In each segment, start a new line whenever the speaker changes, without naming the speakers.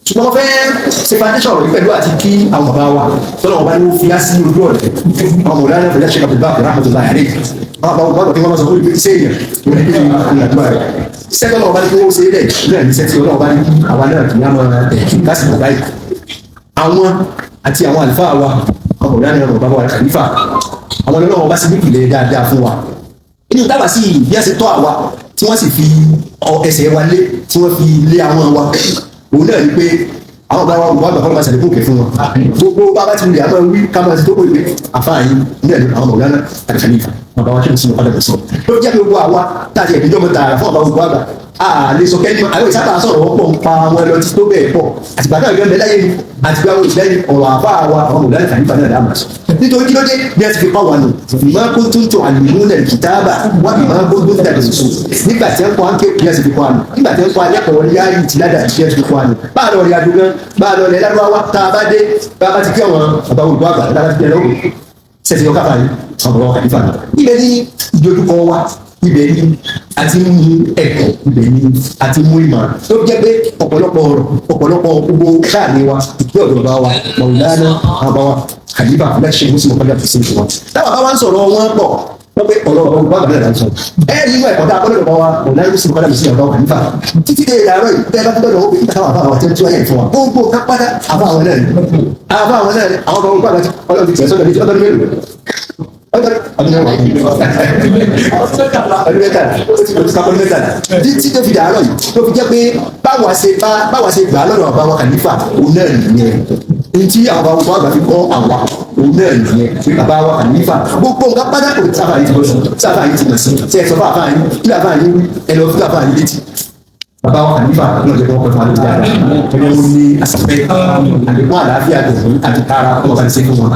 ṣùgbọ́n wọ́n fẹ́ ṣe foundation rẹ̀ pẹ̀lú àti kí àwọn bàbá wa tọ́lọ̀ ọba ní ó fi á sí ojú ọ̀rẹ́ àwọn ọ̀rẹ́ náà fẹ̀lẹ́ ṣe kàpẹ̀ bá àpẹẹrẹ àpẹẹrẹ láyàrí àwọn bàbá wa tí wọ́n máa sọ fún ìgbésí sẹ́yìn ìwé ní ìrìnàjò rẹ̀ iṣẹ́ tọ́lọ̀ ọba ní kí ó ṣe é lẹ̀ náà ní iṣẹ́ tí ọlọ́ọ̀ba ní àwa náà kì í á máa tẹ̀ lásìkò báyìí àwọn àti àwọn àlùfáà wa àwọn ọ̀rẹ́ náà bàbá wa kàlífà àwọn ọlọ́wọ́ bá sì ní ìpìlẹ̀ dáadáa fún wa inú dábàá sí bí a ṣe tọ́ àwa tí wọ́n sì fi ẹsẹ̀ wa lé tí wọ́n fi lé àwọn wa òun náà ni pé àwọn ọba wa wà gbàgbọ́ máa ṣàlékún òkè fún wọn gbogbo bá ti wulẹ̀ àmọ́ wí ká máa ti tó pé pé àfáà yìí náà ni àwọn ọ̀gá náà àti kàlífà bàbá wa kẹ́mi sínú ọ̀dà bẹ̀ sí ló jẹ́ pé gbogbo àwa tá a ti ẹ̀dẹ́jọ́ mọ́ tààrà fún ọba gbogbo àgbà a lè sọ kẹ́ni àwọn ìsábà sọ̀rọ̀ wọ́n pọ̀ ń pa àwọn ẹlọ tí tó bẹ́ẹ̀ pọ̀ àtìgbà náà yọ̀ọ́ lẹ́yìn ni àtìgbà wo ìlẹ́yìn ọ̀rọ̀ àfáà wa àwọn ọ̀gá náà kàlífà náà dáàmà sọ nítorí kí ló dé bí a ti fi pa wà nù ìmọ̀ kóńtó àlùmọ́nà kìtàbà wà bí máa gbóngbó ń dàgbà sùn nígbà tí ẹ ń kọ́ àńké bí a ti fi pa nù nígbà tí ẹ ń kọ́ alẹ́kọ̀ọ́ ní ayé ti ládàá bí a ti fi pa nù bá a lọ rí adúgbò bá a lọ rí ládùúgbò tá a bá dé bá a bá ti kí àwọn bàbá olùkọ́ àgbà lára ti bẹ̀rẹ̀ òkè sẹ́sì ọkà fàáyé àwọn bàbá kàlífà náà ibẹ̀ ní ìdojúkọ wa ibẹ̀ ní àti mú ẹ̀kọ́ ibẹ̀ ní àti mú ìmọ̀ tó jẹ́ pé ọ̀pọ̀lọpọ̀ gbogbo káàní wa ìpínlẹ̀ ọ̀dọ̀ bá wa mọ̀lánà àbá wa kàlífà lẹ́sẹ̀ mú sí mọ̀kànlá fi sí ìfún wọn. táwọn bá wá ń sọ̀rọ̀ wọn pọ̀ wọ́n pé ọ̀rọ̀ ọ̀rọ̀ bá bàbá sọ ẹ̀ ní ìwà ẹ̀kọ́ tá a kọ́ lọ́dọ̀ wa mọ̀lánà sí mọ̀kànlá fi sí ọ̀dọ̀ kàlífà títí dé ìdàrọ̀ yìí bẹ́ẹ̀ bá tó dọ̀dọ̀ ó pé káwọn àbá àwọn tẹ́tí wáyé fún wa gbogbo kápátá àbá àwọn náà àwọn ọmọ olùkọ́ àti ọlọ́run ti tẹ̀ sọ́dọ̀ méjì ọdún mélòó ọdún mẹ́tàlá títí tó fi dàárọ̀ yìí tó fi jẹ́ pé báwa ṣe gbà lọ́dọ̀ àbá wa kàlífà òun náà nìyẹn ntí àwọn ọmọ àgbà fi kọ́ àwa òun náà nìyẹn bàbá wa kàlífà gbogbo nǹkan pátá kò sábà yìí ti mọ̀ sí sábà yìí ti mọ̀ sí ṣe é sọ fún àfáà yìí kí àfáà yìí ẹ lọ fún àfáà yìí létí bàbá wa kàlífà náà jẹ́ kó wọ́n pẹ̀lú àlejò dáadáa ẹgbẹ́ wọn ní àṣàfẹ́ àlékún àlàáfíà tó àti kára kó wọ́n bá ti ṣe fún wọn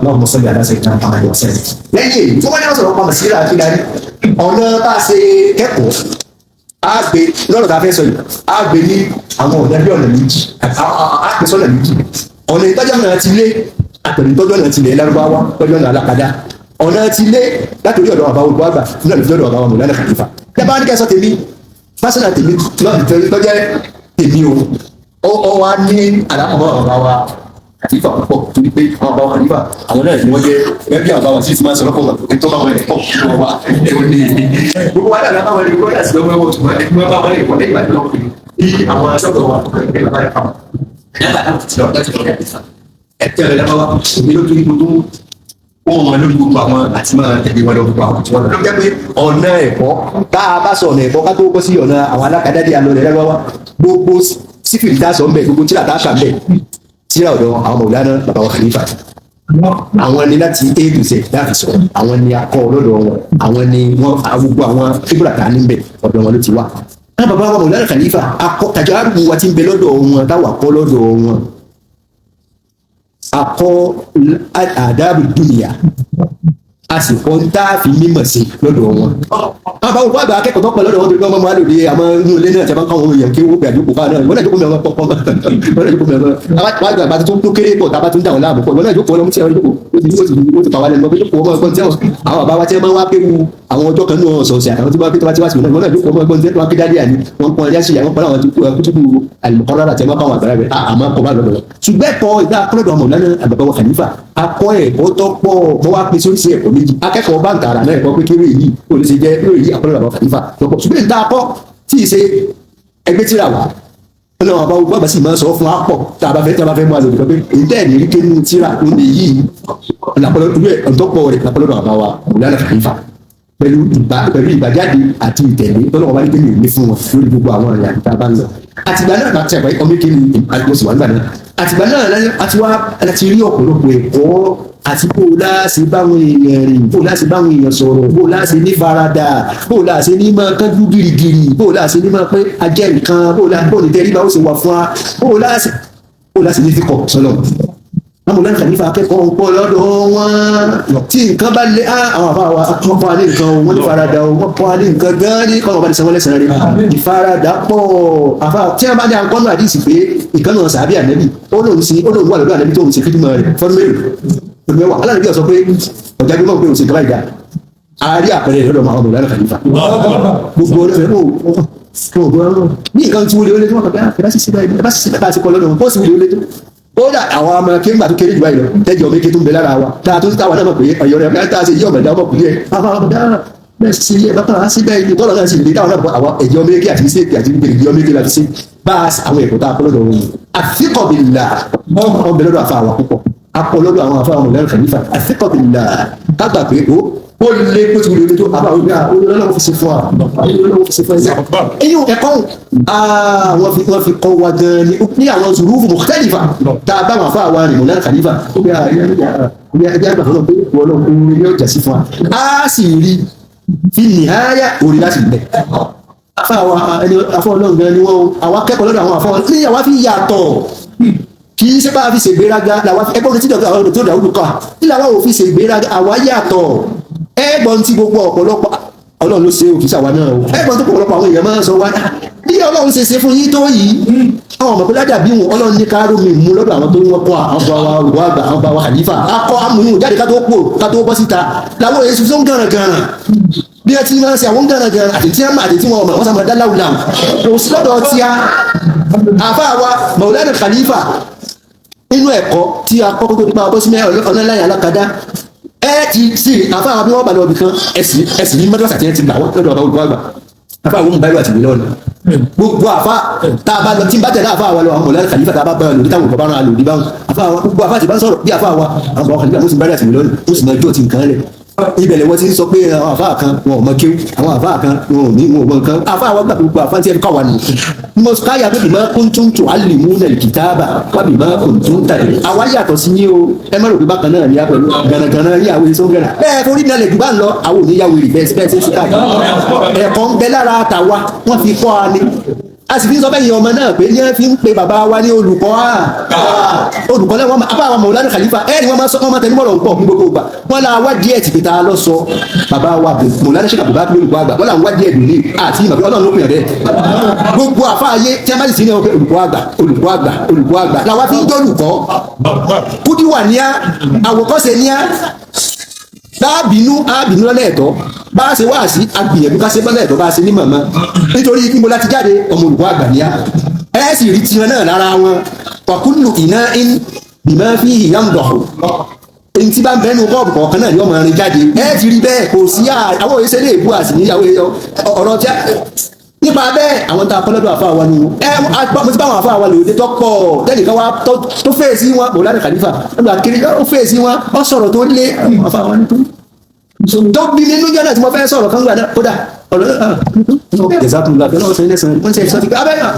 lọ́wọ́ mọ̀ sọ́jà aláṣẹ ìtàn àwọn àjọ ọ̀sẹ̀. lẹ́yìn èyí tó wọ́n ní wọ́n sọ̀rọ̀ pamọ́ sí ìlà àkídarí ọ̀nà bá a ṣe kẹ́kọ̀ọ́ á gbé lọ́rọ̀ tá a fẹ́ sọ yìí á gbé ní àwọn ọ̀nà bí ọ̀nà méjì á pè sọ́nà méjì ọ̀nà ìtọ́jú ọ̀nà ti lé àpẹẹrẹ ìtọ́jú ọ̀nà ti lé lárúbáwá tọ́jú ọ̀nà alákadá ọ̀nà ti lé látòrí ọ̀dọ̀ àbáwọ̀ olùkọ́ àgbà náà lójú ọ̀dọ̀ àbáwọ̀ mọ̀lánà kàlífà tẹ́ bá ní kẹ́ sọ tèmi fásitì tèmi tọ́jẹ́ tèmi o ọ wá ní àlámọ̀ ọ̀rọ̀ wa àti ìfà púpọ̀ torí pé àwọn àbáwọ̀ kàlífà àwọn náà ni wọ́n jẹ́ ẹbí àbáwọ̀ sí ti máa ń sọ̀rọ̀ pọ̀ tó bá wọn lẹ̀ pọ̀ fún wa gbogbo wa dáadáa báwọn ẹni kọ́dà sí lọ́wọ́ ẹ̀wọ̀n tó wọ́n bá wọn lè pọ̀ lẹ́yìn àdúrà bí àwọn aṣọ́gbọ̀n wa ẹgbẹ́ bàbá rẹ̀ pàmò nígbà náà ti lọ láti lọ́ọ́ ẹ̀tẹ́ rẹ̀ lọ́wọ́ èmi ló tún gbogbo wọ́n wọn lórí gbogbo àwọn àti máa tẹ̀lé wọn lọ́wọ́ àwọn tí wọ́n lọ. ló jẹ́ pé ọ̀nà ẹ̀kọ́ tá a bá sọ ọ̀nà ẹ̀kọ́ ká tó kọ́ sí ọ̀nà àwọn alákàdáde alọ́lẹ̀ lọ́wọ́ gbogbo sífìlì tá a sọ ń bẹ̀ gbogbo tíra tá a kà ń bẹ̀ tíra ọ̀dọ̀ àwọn mọ̀lánà bàbá wa kàlífà àwọn ni láti a to z láti sọ àwọn ni akọ lọ́dọ̀ wọn àwọn ni wọn gbogbo àwọn fíbùrà tá a ní bẹ̀ ọ̀dọ̀ wọn ló ti wà. náà bàbá wa mọ̀lánà kàlífà akọ tàjáàrù wa ti ń bẹ lọ́dọ̀ wọn táwa kọ́ lọ́dọ̀ wọn akọ àdáàbò dúnìyà a sì kọ́ ń tá a fi mímọ̀ sí lọ́dọ̀ wọn. àbá olùkọ́ àgbà akẹ́kọ̀ọ́ tó pọ̀ lọ́dọ̀ wọn tó gbọ́ máa lòdì àmọ́ inú ilé náà tẹ́ bá káwọn èèyàn kí wọ́n gbàdúgbò fáwọn náà ìwọ́n náà jókòó mẹ́wọ́n pọ̀ wọ́n náà jókòó mẹ́wọ́n àwọn àgbà tó kéré pọ̀ tá a bá tún dà wọ́n láàbò pọ̀ ìwọ́n náà jókòó ọlọ́mú tí wọ́n jókòó ó ti pàwọ́ lẹ́nu jókòó ọmọ ẹgbọ́n tí àwọn àbá wa tí wọ́n máa wá pé àwọn ọjọ́ kan náà ọ̀sọ̀ọ̀sẹ̀ àwọn tí wọ́n bá tí wọ́n sì wọ́n náà jókòó ọmọ ẹgbọ́n tí wọ́n kí dáadé àní wọ́n pọn ẹja sí àwọn pọn àwọn kútùbù àlùmọ̀kọ́rọ́dà tí wọ́n bá wọn àgbàrá rẹ̀ àmọ́ kọ́ bá lọ́dọ̀ ṣùgbẹ́ kọ́ ìdá akọ́lọ́dọ̀ ọmọ lánàá àgbàbọ̀ wọ kàlífà akọ́ ẹ̀kọ́ tó pọ̀ mọ́ wá pín sórí sí ẹ̀kọ́ méjì akẹ́kọ̀ọ́ bá ń tààrà náà ẹ̀kọ́ pé kéré yìí ó lè ṣe jẹ́ eré yìí akọ́lọ́dọ̀ ọmọ kàlífà lọ́pọ̀ ṣùgbọ́n ìdá akọ́ tí ì ṣe ẹgbẹ́ tíra wà ọlọ́run àbá ogun àbá sì máa sọ fún apọ̀ tá a bá fẹ́ mú àlòdì kan pé ìdá ẹ̀ ní rí kéwù tíra ó lè yí ọ̀dọ́pọ̀ rẹ̀ lápọ̀lọ́dọ̀ àbá wa mọ̀lánà kàlífà pẹ̀lú ìgbàjáde àti ìtẹ̀lé tọ́lọ́wọ́ bá ní kéwì ní fún wọn lórí gbogbo àwọn ọ̀rẹ́ àti tá a bá ń lọ. àtìgbà náà láti ẹ̀kọ́ ikọ̀ méjì ní àgbọ̀sì wà nígbà náà àtìgbà náà àti wá láti rí ọ̀pọ̀lọpọ̀ ẹ̀kọ́ àti bó láàṣẹ báwọn èèyàn rìn bó láàṣẹ báwọn èèyàn sọ̀rọ̀ bó láàṣẹ ní farada bó láàṣẹ ní máa kánjú gírígírí bó láàṣẹ ní máa pé ajẹ́ nǹkan bó ní tẹ́rí bá ó ṣe wà fún wa bó láàṣẹ ní fíkọ̀ sọ́lọ̀ amúlá kàlífà akẹ́kọ̀ọ́ ń pọ̀ lọ́dọ̀ wọn tí nǹkan bá lé àwọn àbá wa wọ́n pọ̀ alẹ́ nǹkan wọ́n ní farada wọ́n pọ̀ alẹ́ nǹkan gan ní kọ́nà ọba ní sanwó lẹ́sẹ̀ rẹ̀ ìfarada pọ̀ àfa tí wọ́n bá ní àkọ́nù àdìsí pé ìkànnì sàbí ànẹ́bì ó lóun wà lọ́dọ̀ ànẹ́bì tó ń ṣe fídímọ̀ rẹ̀ fọ́dún mélòó alárìbí ọ̀sọ́ pé ọ̀já gbé mọ̀ pé òun ṣe gbá ìdá àárí àpẹẹrẹ lọ́dọ̀ àwọn ọmọ ìlànà kàlífà gbogbo wọn ò gbọ́ ọ̀rọ̀ ní nǹkan tí wọlé wọlé tí wọ́n kọ̀ bá ẹ bá sì sí báyìí ẹ bá sì sí báyìí kọ́ lọ́dọ̀ bó sì wọlé wọlé tó kódà àwọn ọmọ kéńgbà tó kéré jù báyìí lọ tẹ́jọ́ méje tó ń bẹ lára wa tá a tó táwa náà mọ̀ pé ọ̀yọ́ rẹ̀ tá a ṣe yí ọ̀mọ̀dá ọmọkùnrin yẹn bẹ́ẹ̀ sì ilé bàbá wa síbẹ̀ ìlú tọ́lọ̀ náà sì lè táwọn náà bọ̀ àwọn ẹ̀jọ́ méjì àti iṣẹ́ àti ìgbèrè méjì láti ṣe bá àwọn ẹ̀kọ́ tá a kọ́ lọ́dọ̀ wọn àfikọ̀bìlà ọmọ bẹ̀rẹ̀ lọ́dọ̀ àfa àwọn púpọ̀ akọ lọ́dọ̀ àwọn àfa àwọn ọ̀lẹ́rìn kànífà àfikọ̀bìlà kágbà pé ó lé kó ti wọlé tó àbá òbí olólùwọ́ fi ṣe fún wa olólùwọ́ fi ṣe fún ẹ̀sẹ̀ ẹ̀yìn ẹ̀kọ́ wọ́n fi kọ́ wa gan ní àwọn zùrúfù mùkẹ́lìfà tá a bá wọn àfa àwọn àrìmọ̀ lẹ́rìn kànífà ó bí ẹjẹ́ àgbà fọlọ́ pé ọlọ́run yóò jà sí fún wa á sì rí fi nìháyà orí láti bẹ̀. afọ ọlọ́run gan ni wọ́n àwọn akẹ́kọ̀ọ́ lọ́dọ̀ àwọn afọ ní àwọn fi yàtọ̀ kì í ṣe bá fi ṣègbéraga làwọn ẹgbọ́n tí dọ̀tọ̀ àwọn tó dà olùkọ́ tí làwọn ò fi ṣègbéraga àwọn yàtọ̀ ẹgbọ́n tí gbogbo ọ̀pọ̀lọpọ̀ ọlọ́run ló ṣe òkìṣà wa náà ẹgbọ́n tó pọ̀lọpọ̀ àwọn èèyàn máa ń sọ wá bí ọlọ́run ṣe ṣe fún yín tó yìí àwọn ọmọ pẹ̀lú àdàbí wọn ọlọ́run ní káárò mi mú lọ́dọ̀ àwọn tó ń wọ́pọ̀ àwọn bá wa olùwọ́ àgbà àwọn bá wa Hanifa akọ amúyún jáde ká tó bọ́ síta làwọn èso tó ń gànràngànrà bí ẹ ti máa ń ṣe àwọn gànràngànrà àti tí wọn ọmọ wọn sàmọ dáláwùlà kò sí lọ́dọ̀ tí a àfa wa Maulana Khalifa nínú ẹ̀kọ́ tí a kọ́kọ́ tó nípa ọbọ̀ sí ọ̀nà láyé alákadá ẹ ti sí àfa àwọn bí wọ́n bá lọ ibìkan ẹ̀sìn ní mọ́tòsà tí ẹ ti gbà wọ́n lọ́dọ̀ olùkọ́ àgbà àfa àwọn mobile àti ìwé lọ́nà gbogbo àfa tá a bá lọ tí n bá tẹ̀lé àfa àwọn lọ àwọn Maulana Khalifa tá a bá bá lòdì táwọn òkú bá rán lòdì báwọn àfa àwọn gbogbo àfa ti bá sọ̀rọ̀ bí àfa wa àwọn bàbá Khalifa mùsùlùmí bá àti ìwé lọ́nà mùsùlùmí ọjọ́ ti nǹkan lẹ̀ ibẹ̀ lẹ́wọ́n ti ń sọ pé àwọn àfa kan wọn ò mọ kéwù àwọn àfa kan wọn ò ní wọn ò mọ nǹkan àfa àwọn gbàgbọ́ àfa tí ẹ fi kọ́ wa nù mo káyà pé bima kuntum tu'allimuna al-kitaba wa bima kuntum tadrun àwa yàtọ̀ sí yín o ẹ má rò pé bákan náà ní apẹ̀lú gànàgànà ní àwọn èso gànà bẹ́ẹ̀ forí nílẹ̀ jù bá ń lọ àwọn oníyàwó rẹ̀ bẹ́ẹ̀ ṣe ṣùkà ẹ̀kọ́ ń bẹ lára àtàwa wọ́n fi kọ́ wa ni a sì fi ń sọ bẹ́yìn ọmọ náà pé ní ẹ fi ń pe bàbá wa ní olùkọ́ olùkọ́ lẹ́wọ̀n apá àwọn Maulana Khalifa ni wọ́n máa sọ ọmọ tẹnumọ́rọ̀ ń pọ̀ ní gbogbo ìgbà wọ́n la wá díẹ̀ tìpé ta lọ sọ bàbá wa Maulana Sheikh Abubakar olùkọ́ àgbà wọ́n la wá díẹ̀ dùn ní àti ìmọ̀ pé ọlọ́run ló pè rẹ̀ gbogbo àfáàyè tí a bá sì sí ní ọkọ̀ olùkọ́ àgbà làwa fi ń jọ́ olùkọ́ kúdíwà ní àwòkọ́ṣe ní àbínú lọ́lẹ̀ ẹ̀tọ́ bá a ṣe wá sí agbìyànjú ká ṣe lọ́lẹ̀ ẹ̀tọ́ bá a ṣe ní mọ̀mọ́ nítorí kí mo láti jáde ọmọ olùkọ́ àgbà níyà ẹ sì rí tiwọn náà lára wọn wàkúlù iná in bìmọ́ fi ìyá ń dọ̀kọ̀ èyí tí bá ń bẹnu kọ́ọ̀bù kọ̀ọ̀kan náà ni ọmọ rìn jáde ẹ ti rí bẹ́ẹ̀ kò sí àwọn òye lè bú àsì níyàwó ọ̀rọ̀ tí nípa bẹ́ẹ̀ àwọn tá a kọ́ lọ́dọ̀ àfa wa ni mo ti bá àwọn àfa wa lòdì tó pọ̀ tẹ́nìkan wa tó fèsì wọn Maulana Khalifa lọ́dọ̀ àkiri ó fèsì wọn ó sọ̀rọ̀ tó lé àfa wa nítorí tó bí nínú jẹ́ náà tí mo fẹ́ sọ̀rọ̀ kan gbà náà kódà ọ̀rọ̀ jẹ́sàkùnlá fẹ́ náà sọ ilé sàn wọ́n ṣe sọ ti pé abẹ́ náà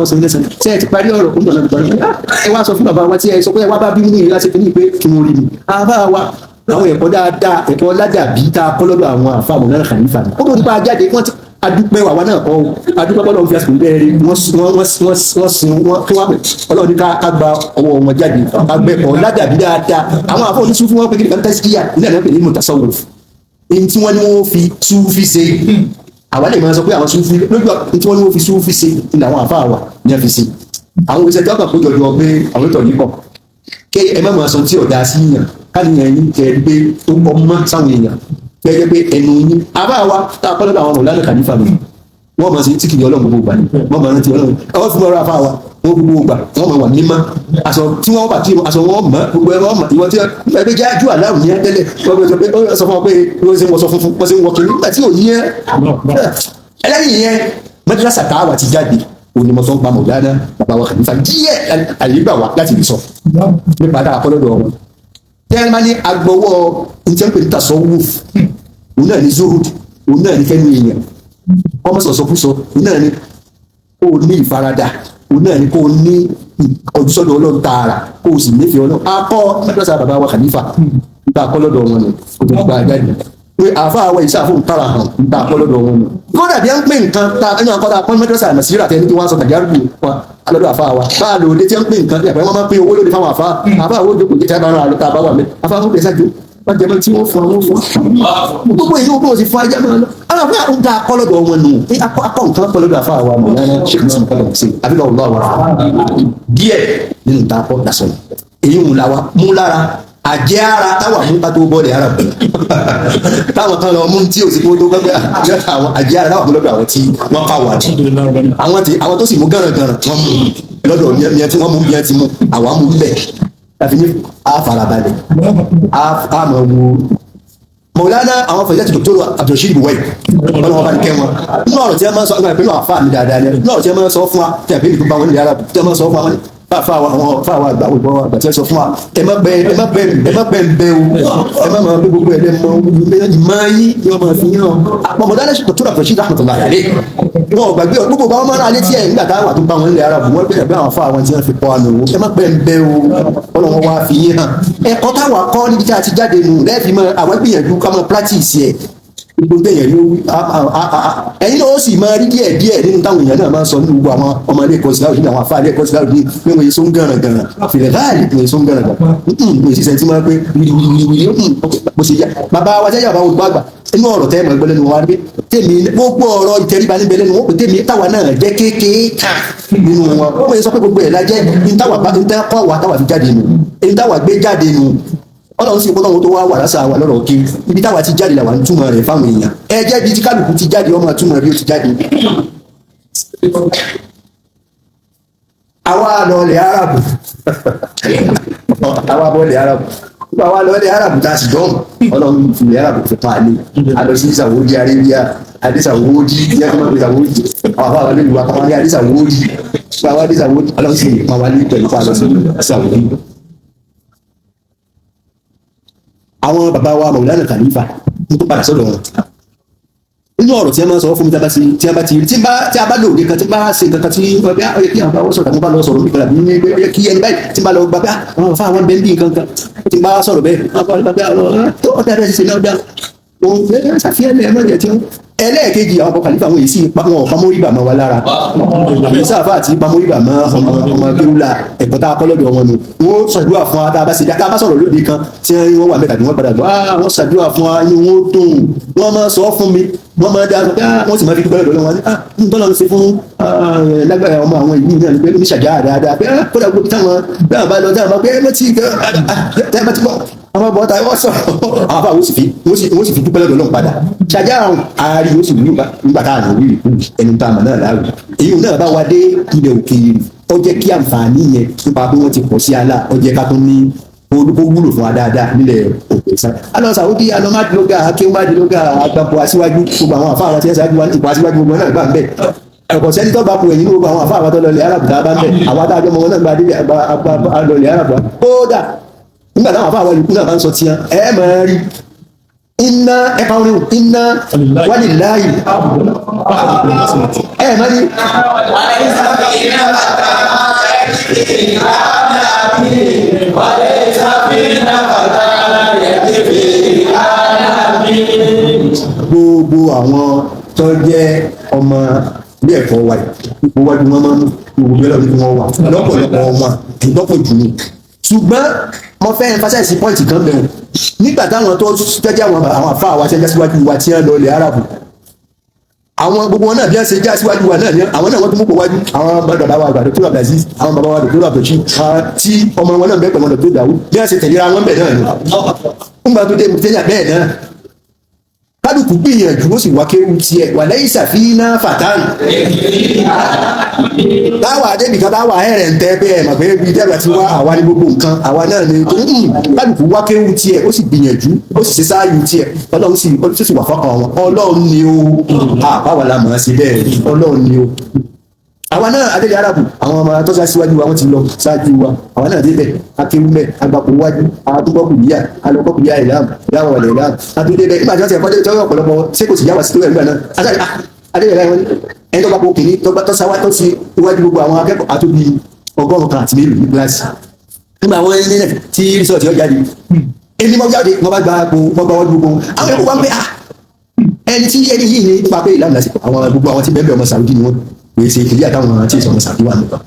sọ ilé sàn ṣe ti parí ọ̀rọ̀ kúndùn náà parí ẹ wá sọ fún bàbá wa tí ẹ sọ pé ẹ wá bá bí nínú ìlú láti fi ní pé kí mo rí mi àbá wa àwọn ẹ̀kọ́ dáadáa ẹ̀kọ́ ládàbí tá a kọ́ lọ́dọ̀ àwọn àfa Maulana Khalifa ni ó tó nípa jáde wọ́n ti adúpẹ́ wà wá náà kọ́ adúpẹ́ bọ́lá òun fi àsìkò bẹ́ẹ̀ rí wọ́n sun wọ́n kí wọ́n ọlọ́run ní ká gba ọwọ́ wọn jáde agbẹ́kọ̀ọ́ ládàbí dáadáa àwọn àfọ oníṣú fún wọn pé kí nìkan tẹ́síkíyà ní àná pè ní mutasawwuf èyí tí wọ́n ní wọ́n fi súfì ṣe àwa lè máa sọ pé àwọn súfì lójú èyí tí wọ́n ní wọ́n fi súfì ṣe ní àwọn àfa àwa ní àfi ṣe àwọn òṣèlú ọkàn kó jọjọ pé àwọn ìtọ̀ yìí pọ̀ kí ẹ má máa sọ tí ọ̀dà sí yàn káàdìyàn yín kẹ́ ẹ gbé tó pọ̀ mọ́ sáwọn èèyàn gẹ́gẹ́ pé ẹnu yín àbá wa tá a kọ́ lọ́dọ̀ àwọn Maulana Khalifa mi wọ́n máa ṣe tí kìí ọlọ́run gbogbo gbà ní wọ́n máa rántí ọlọ́run ọwọ́ fún ọ̀rọ̀ àfa wa wọ́n gbogbo gbà wọ́n máa wà mímọ́ aṣọ tí wọ́n bá tí aṣọ wọn mọ́ gbogbo ẹ̀rọ ọmọ ìwọ tí ẹgbẹ́ jẹ́ ájú àláwù ní tẹ́lẹ̀ wọ́n sọ fún ọ pé wọ́n ṣe ń wọṣọ funfun wọ́n ṣe ń wọ kiri nígbà tí ò ní ẹ́ ẹlẹ́yìn yẹn madrasa táwa ti jáde onímọ̀tò ń pa Maulana bàbá wa Khalifa díẹ̀ àyígbà wa láti lè sọ nípa tá a kọ́ lọ́dọ̀ wọn tẹ́lẹ̀ máa ní agbọ̀wọ́ ìjẹ́pẹ̀ tasawuf òun náà ní zuhud òun náà ní kẹ́nu èèyàn ọmọ sọ̀sọ̀kúsọ òun náà ní kó o ní ìfaradà òun náà ní kó o ní ojúsọ́dọ̀ Ọlọ́run tààrà kó o sì nífẹ̀ẹ́ Ọlọ́run akọ́ madrasa bàbá wa Khalifa nípa akọ́lọ́dọ̀ wọn ni kò tó gba àjáde pé àáfàá wa ìṣàfihàn ń tààrà hàn nípa akọ́lọ́dọ̀ wọn ni kódà bí wọ́n ń pè nǹkan ta ẹni àkọ́dà akọ́ madrasa àmàsíra tẹ́ni tí wọ́n sọ tàjárùbù wa alọ́dọ̀ àáfàá wa bá a lò dé tí wọ́n ń pè nǹkan tí àpẹẹrẹ wọn máa ń pè owó lóde fáwọn àáfàá wo jókòó jẹ́ tábà ara àlọ́ta àbáwá mi àáfàá fún pèsè wọ́n jẹ́ tí wọ́n fún àwọn fún gbogbo ìlú bó ti fún ajá máa lọ àwọn fún àwọn ọ̀gá akọ́lọ́dọ̀ wọn nù akọ́ nǹkan akọ́lọ́dọ̀ àfa àwọn ọmọ náà ṣe kìí sùn kọ́lọ̀ sí àbíkọ́ ọ̀lọ́ àwọn díẹ̀ nínú ta akọ́ dasọ̀ èyí mú lára àjẹ́ ara táwọn àmúta tó bọ́ọ̀lì ara bọ̀ táwọn kan lọ mú tí ò sí kó tó gbẹ́gbẹ́ àwọn àjẹ́ ara táwọn lọ́dọ̀ àwọn tí wọ́n ká wà ní àwọn tó sì mú gánragánra wọ́n mú lọ́dọ̀ yẹn tí wọ́n mú yẹn ti mú àwọn mú bẹ́ẹ̀ láti ní àfarabalẹ̀ àmọ̀ wo mọ̀lánà àwọn fẹ̀yẹ́ ti dòkítọ́rọ̀ Abdulrasheed Buwai ọlọ́wọ́ bá ní kẹ́ wọn nínú ọ̀rọ̀ tí a máa ń sọ ẹgbẹ́ ìpínlẹ̀ àfáà mi dáadáa ní nínú ọ̀rọ̀ tí a máa ń sọ fún wa tí a bí ìdúgbà wọn ní yàrá tí a máa ń sọ fún wa wọn fáwọn àgbà ògbọ́ àgbà tí a sọ fún wa ẹ má bẹ ń bẹ o ẹ má máa bí gbogbo ẹlẹ́ mọ ìmọ̀ yín ni wọ́n máa fi yàn mọ̀lánà dòkítọ́rọ̀ Abdulrasheed rahmatullahi alayhi wọn ò gbàgbé gbogbo bá wọn máa ń alẹ́ tí ẹ̀ nígbà táwọn àtúgbà wọn nílẹ̀ Arab wọn bẹ̀rẹ̀ bí àwọn afọ àwọn tí wọ́n fi kọ́ àmì owó ẹ má bẹ ń bẹ o ọlọ́wọ́ wa fi yé hàn ẹ̀kọ́ táwọn akọ́ níbi tí a ti jáde nù lẹ́ẹ̀fì mọ́ àwọn gbìyànjú ká mọ́ practice ẹ̀ gbogbo èèyàn yóò wí ẹ̀yin náà ó sì máa rí díẹ̀ díẹ̀ nínú táwọn èèyàn náà máa ń sọ nínú gbogbo àwọn ọmọ ilé ẹ̀kọ́ síláàdì àwọn afá ilé ẹ̀kọ́ síláàdì ní wọ́n yẹ só ń gànràn gànràn fìlẹ̀ láàyè wọ́n yẹ só ń gànràn gànràn mo sì sẹ́ńtì máa pé wíwíwíwí bó ṣe yá bàbá wa jẹ́yà bá wọn gbọ́ àgbà inú ọ̀rọ̀ tẹ́ mọ̀ ẹgbẹ́lẹ́nu wa rí tèmi gbogbo ọ̀rọ̀ ìtẹríba níbẹ̀ lẹ́nu wọn pè tèmi táwa náà jẹ́ kéékèé nínú wọn wọ́n yẹ sọ pé gbogbo ẹ̀ la jẹ́ táwa fi jáde nù táwa gbé jáde nù ọlọ́run sì kó lọ́wọ́ tó wá wà lásà wà lọ́rọ̀ kí ibi táwa ti jáde làwọn túmọ̀ rẹ̀ fáwọn èèyàn ẹ jẹ́ ibi tí kálukú ti jáde ọmọ túmọ̀ bí ó ti jáde. àwa lọlẹ̀ Árábù àwa bọ́lẹ̀ Árábù àwa lọlẹ̀ Árábù tá a sì dọ́ọ̀mù ọlọ́run fi ilẹ̀ Árábù fi pa àlè àlọ́sí Saudi Arabia adésàwòdì yẹ́nìmọ́ Saudi àwọn afáwọn lè wà pàwọn ní adésàwòdì pàwọn adésàwòdì ọlọ́run sì pàwọn ní pẹ̀lú àlọ́sí Saudi. àwọn bàbá wa Maulana Khalifa ń tó padà sọ́dọ̀ wọn nínú ọ̀rọ̀ tí a máa sọ fún mi tí a bá ti rí tí a bá lòdì kan tí bá ṣe nǹkan kan tí wọ́n bí ọyẹ kí àwọn bá wọ́n sọ̀rọ̀ àmúbá lọ sọ̀rọ̀ nípa àbí ní ọyẹ kí ẹni báyìí tí bá lọ gbà pé àwọn afá àwọn bẹ́ẹ̀ bí nǹkan kan tí bá sọ̀rọ̀ bẹ́ẹ̀ wọ́n bá gbà pé tó ọ̀dà rẹ̀ ṣe náà dá òun fẹ́ ṣàfihàn ẹ̀ mọ́jẹ̀ tí wọ́n ẹlẹ́ẹ̀kejì àwọn ọkọ̀ Khalifa àwọn èyí sí wọn pamọ́ríbà mọ́ wa lára àmì sáfà àti pamọ́ríbà mọ́ ọmọ gẹ́rùlà ẹ̀kọ́ tá a kọ́ lọ́dọ̀ wọn nù wọ́n ṣàdúrà fún wa tá a bá sọ̀rọ̀ lóde kan tí wọ́n wà mẹ́ta ni wọ́n padà gbọ́ wọ́n ṣàdúrà fún wa ni wọ́n tó wọ́n máa sọ fún mi wọ́n máa dá sọ pé wọ́n sì máa fi dúpẹ́ lọ́dọ̀ wọn ní tọ́lá ń ṣe fún lágbára ọmọ àwọn ìlú náà pé ní ṣàjà dáadáa pé kódà gbogbo táwọn bẹ́ẹ̀ bá lọ dáhùn pé ẹ mọ́tì àwọn ọmọ ọ̀tá wọ́n sọ̀rọ̀ àwọn afá wọ́n sì fi dúpẹ́ lọ́dọ̀ náà padà ṣàjà àrùn ààrí ó sì wí nígbà tá à ń rí ẹni tá a mọ̀ náà láàrú èyí náà bá wa dé ilẹ̀ òkèèrè ó jẹ́ kí àǹfààní yẹn nípa bí wọ́n ti pọ̀ sí àlà ó jẹ́ ká tún ní olùkó wúlò fún wa dáadáa nílẹ̀ òkè sá. alọ Saudi alọ mádìlógà akéwádìlógà àgbàpọ̀ aṣíwájú gbogbo àwọn àfa àwọn tí wọ́n ṣáájú wa ní ipò aṣíwájú gbogbo náà gbà ń bẹ̀. ẹ̀kọ́ sẹ́ni tó bá ku ẹ̀yìn ní gbogbo àwọn àfa àwọn tó lọlẹ̀ Arab tá a bá ń bẹ̀ àwọn adájọ́ ọmọ wọn náà gba délé lọlẹ̀ Arab wa. kódà nígbà táwọn àfa àwọn ìlú náà bá ń sọ tiẹ̀ ẹ máa rí iná ẹ̀ka orin iná walillahi ẹ̀ máa rí. gbogbo àwọn tó jẹ́ ọmọ ilé ẹ̀kọ́ wa ipò wájú wọn máa ń gbogbo bí ọlọ́run wọn wà lọ́pọ̀lọpọ̀ ọmọ ìdọ́pọ̀ jù ní. ṣùgbọ́n mo fẹ́ emphasize pọ́ìntì kan bẹ̀rù nígbà táwọn tó jẹ́jẹ́ àwọn àfa àwọn aṣẹ́jẹ́ síwájú wa tí wọ́n lọ ilẹ̀ Árábù àwọn gbogbo wọn náà bí wọ́n ṣe já síwájú wa náà ni àwọn náà wọ́n tún mú kó wájú àwọn bàbá wa àgbà Dr. Abdulaziz àwọn bàbá wa Dr. Abdulrasheed tí ọmọ wọn náà bẹ́ẹ̀ pẹ̀lú Dr. Dawud bí wọ́n ṣe tẹ̀léra wọn bẹ̀ náà ni nígbà tó dé mùtẹ́yà bẹ́ẹ̀ náà kálukú gbìyànjú ó sì wá kéwù tiẹ̀ wà lẹ́yìn ṣàfihàn fàtàn táwa adébìkan táwa ẹ̀rẹ̀ ń tẹ́ bẹ́ẹ̀ mà pé bíi dẹ́gbà tí wá àwa ní gbogbo nǹkan àwa náà ni kálukú wá kéwù tiẹ̀ ó sì gbìyànjú ó sì ṣe sáàyù tiẹ̀ ọlọ́run sì wà fọ́kàn wọn ọlọ́run ni ó àbáwọ̀ la mọ̀ ọ́ sí bẹ́ẹ̀ ọlọ́run ni ó. àwa náà adéle Arabu àwọn ọmọ tó ṣá síwájú wa wọ́n ti lọ ṣáájú wa àwa náà débẹ̀ akéwúmẹ̀ agbapò wájú àtúbọ̀kùnìyà alọ́kọ̀kùnìyà ìlàmù ìyáwó ọ̀lẹ̀ ìlàmù àtúndébẹ̀ nígbà tí wọ́n ti ẹ̀kọ́ dé tọ́wọ́ ọ̀pọ̀lọpọ̀ ṣé kò sì yá wa sí tó ẹ̀gbẹ́ náà adéle rẹ̀ wọ́n ẹni tó bá pọ̀ kìíní tó sáwá tó ṣe iwájú gbogbo àwọn akẹ́kọ̀ọ́ àtúbí 100 àti mélòó ní kíláàsì nígbà àwọn ẹni tí rìsọ̀tì ọ jáde ẹni mọ́ jáde wọ́n bá gba àpò wọ́n gba ọdún gbogbo àwọn ẹ̀kọ́ wá ń pẹ́ ẹni tí ẹni yìí ní nípa pé ìlànà lásìkò àwọn gbogbo àwọn tí bẹ́ẹ̀ bẹ́ẹ̀ ọmọ Saudi ni wọ́n pè é ṣe ìdí àtàwọn tí ìsọ̀rọ̀ Saudi wà nípa.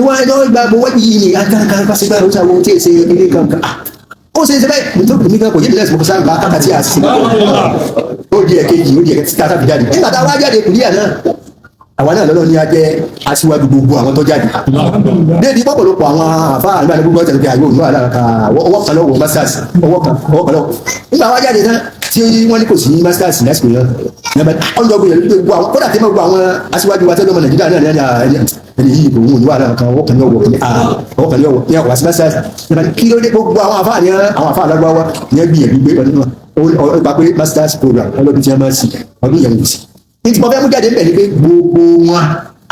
wọ́n ẹni wọ́n gba gbogbo wájú yìí ní akáǹkan pàṣípà ó ṣàwọn tí èsè ilé kankan ó ṣe é ṣe báyìí nítorí mi kan kò yé nílẹ̀ ìsìnkú sáà kákàtí àṣìṣe ó di ẹ̀kejì ó di ẹ̀kejì tí a sábì jáde nígbà tá a wá jáde kùdíà náà àwa náà lọ́dọ̀ ní a jẹ́ aṣíwájú gbogbo àwọn tó jáde déèdì pọ̀pọ̀lọpọ̀ àwọn àfa àgbà ní gbogbo ọ̀tẹ̀lẹ̀ àyè òun àdára ka ọwọ́ kan lọ́wọ́ masters ọwọ́ kan lọ́wọ́ nígbà wá jáde tán tí wọ́n ní kò sí masters lásìkò yẹn ọjọ́ gbogbo àwọn kódà tí mo gbọ́ àwọn aṣíwájú wa tẹ́lẹ̀ ọmọ Nàìjíríà náà ẹni yìí kò wọ́n ní wàhálà kan ọwọ́ kan lọ́wọ́ ọwọ́ kan lọ́wọ́ ní àwọn masters kí ló dé gbogbo àwọn àfa àlágbáwá ní gbìyànjú gbé pẹ̀lú ọgbà pé masters program ọlọ́dún tí wọ́n máa ń sìn ọdún yẹn wò sí ní tí mo fẹ́ mú jáde níbẹ̀ ni pé gbogbo wọn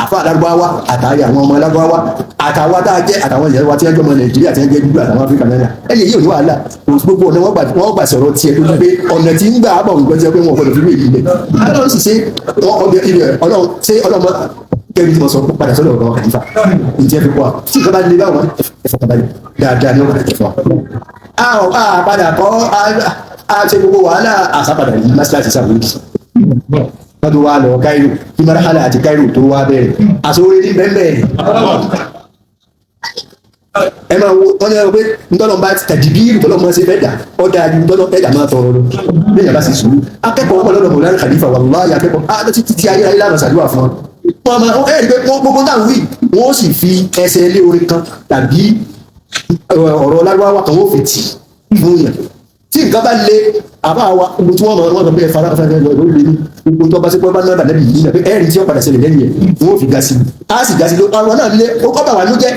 àfa Lárúbáwá àtàrí àwọn ọmọ Lárúbáwá àtàwọn tá a jẹ́ àtàwọn ìyàwó tí wọ́n jẹ́ ọmọ Nàìjíríà tí wọ́n jẹ́ dúdú àtàwọn Áfíríkà náà ẹni yìí ò ní wàhálà gbogbo ọ̀nà wọ́n gbà sọ̀rọ̀ tiẹ̀ tó ní pé ọ̀nà tí ń gbà á bọ̀ nǹkan jẹ́ pé wọ́n gbọ́dọ̀ fi wé ìlú lẹ̀ Ọlọ́run sì ṣe Ọlọ́run kẹ́mi tí mo sọ padà sọ́dọ̀ ọ̀rọ̀ kàlífà ìjẹ́ fi kọ́ a tí ìjọba lè bá wọn ẹ̀fọ̀kànbalẹ̀ dáadáa ní ọ̀rọ̀ ẹ̀fọ̀ a padà kọ́ a ṣe gbogbo wàhálà àṣàpadà yìí masiláṣí sàbòdì wọ́n tó wá lọ Cairo kí marahala àti Cairo tó wá bẹ̀rẹ̀ àsórí ní bẹ́ẹ̀ ẹ máa wo wọ́n ní ẹ̀rọ pé ntọ́lọ́ bá tàdìbí ntọ́lọ́ máa ṣe fẹ́ dà ọ́ dáa ju ntọ́lọ́ ẹ̀dà máa tọrọ lọ bí ìyàbá sì sùúrù akẹ́kọ̀ọ́ wọn lọ́dọ̀ mọ̀lá Khalifa wàlláhì akẹ́kọ̀ọ́ títí ayé lánàá ṣàdúrà fún wọn máa ẹ̀rí pé gbogbo náà wí wọ́n sì fi ẹsẹ̀ lé orin kan tàbí ọ̀rọ̀ Lárúbáwá kan wọ́n fi tì fún yàn tí nǹkan bá lé àbá wa gbogbo tí wọ́n mọ̀ bí ẹ fara fẹ́fẹ́ lọ lórí ní gbogbo tó bá sí pé bá náà bàlẹ́ yìí náà pé ẹ̀rí tí ó padà ṣẹlẹ̀ lẹ́yìn ẹ̀ wọ́n fi ga sí i á sì ga sí i àwọn náà lé ó bá wà ló jẹ́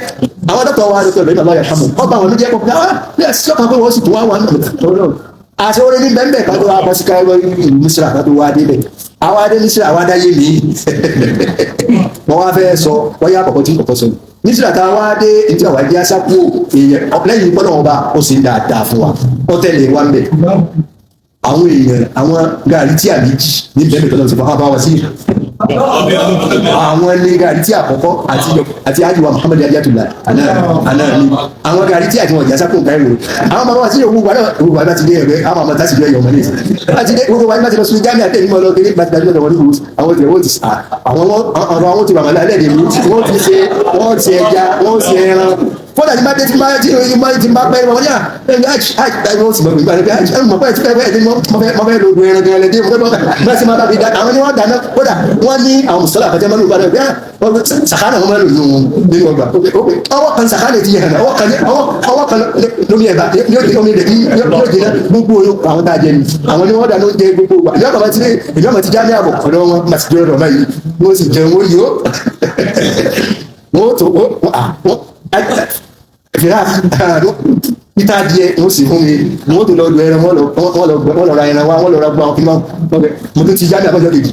àwọn dọ́kítọ̀ wa dọ́kítọ̀ lẹ́yìn àlọ́ yàtọ̀ ó bá wà ló jẹ́ kọ́kọ́ bí ẹ sọ́kàn pé wọ́n sì tún wá wà náà àti orin ní bẹ́ẹ̀ ká tó wá bọ́ sí káyọ̀ ìlú Mísírà ká tó wá dé bẹ̀ àwa dé Mísírà àwa dá yé mi wọ́n wá fẹ́ sọ wọ́n yá àkọ́kọ́ tí kọ́kọ́ sọ Mísírà tá a wá dé ètò àwọn ẹgbẹ́ aṣáko èèyàn lẹ́yìn gbọ́dọ̀ wọn bá ó sì ń dáadáa fún wa ó tẹ̀lé wa ń bẹ̀ àwọn èèyàn àwọn gàrí tí àbíjì ní bẹ́ẹ̀ bẹ́ẹ̀ tó lọ sí fún wa bá wa sí àwọn ní gàrí tí àkọ́kọ́ àti àjùwà Muhammad Ayatollah anáàní àwọn gàrí tí àti wọn jà sápò nǹkan ẹ̀rọ àwọn ọmọ wa sí òwú wa láti dé ẹ̀rẹ́ àwọn ọmọ tásìlẹ̀ ẹ̀yọ̀ ọmọ nìyẹn láti dé gbogbo wa láti lọ sí jámẹ́ àtẹ̀yìn mọ́ lọ kéré gbàtí dájú ọ̀dọ̀ wọn ní àwọn tẹ̀ wọ́n ti àwọn ti bàmọ́ lálẹ́ ẹ̀dẹ̀ mi wọ́n ti ṣe wọ́n ti ẹja wọ́n ti ẹran fọ́nà tí bá dé tí bá pẹ́ wọn yá wọ́n sì mọ̀ pé ìgbà rẹ̀ mọ̀ pé ẹ̀ ti pẹ́ ẹ̀ mọ̀ fẹ́ lòdù ẹran gan ẹlẹ́dẹ́ mọ̀ sí máa bá fi dá àwọn ni wọ́n dáná kódà wọ́n ní àwọn mùsùlùmí àfẹ́tẹ́ máa ń lò bá rẹ̀ sàkánà wọn máa ń lò nínú ọgbà ọwọ́ kan sàkánà ti yẹ hàn ọwọ́ kan lómi ẹ̀bà yóò di omi rẹ̀ yóò di náà gbogbo àwọn tá a jẹ ni àwọn ni wọ́n dáná oúnjẹ gbogbo wa ìjọba ti já ní àbọ̀ ọ̀dọ́ wọn máa ti jẹ́ ọ̀dọ̀ báyìí wọ́n sì jẹun wọ́n yó wọ́n tó peter díẹ̀ wọ́n sì fún mi wọ́n tó lọ lu ẹran wọ́n lọ ra ẹran wa wọ́n lọ ra gbọ́ àwọn kìnnìkan mo tó ti jáde àbọ̀jọ́ kejì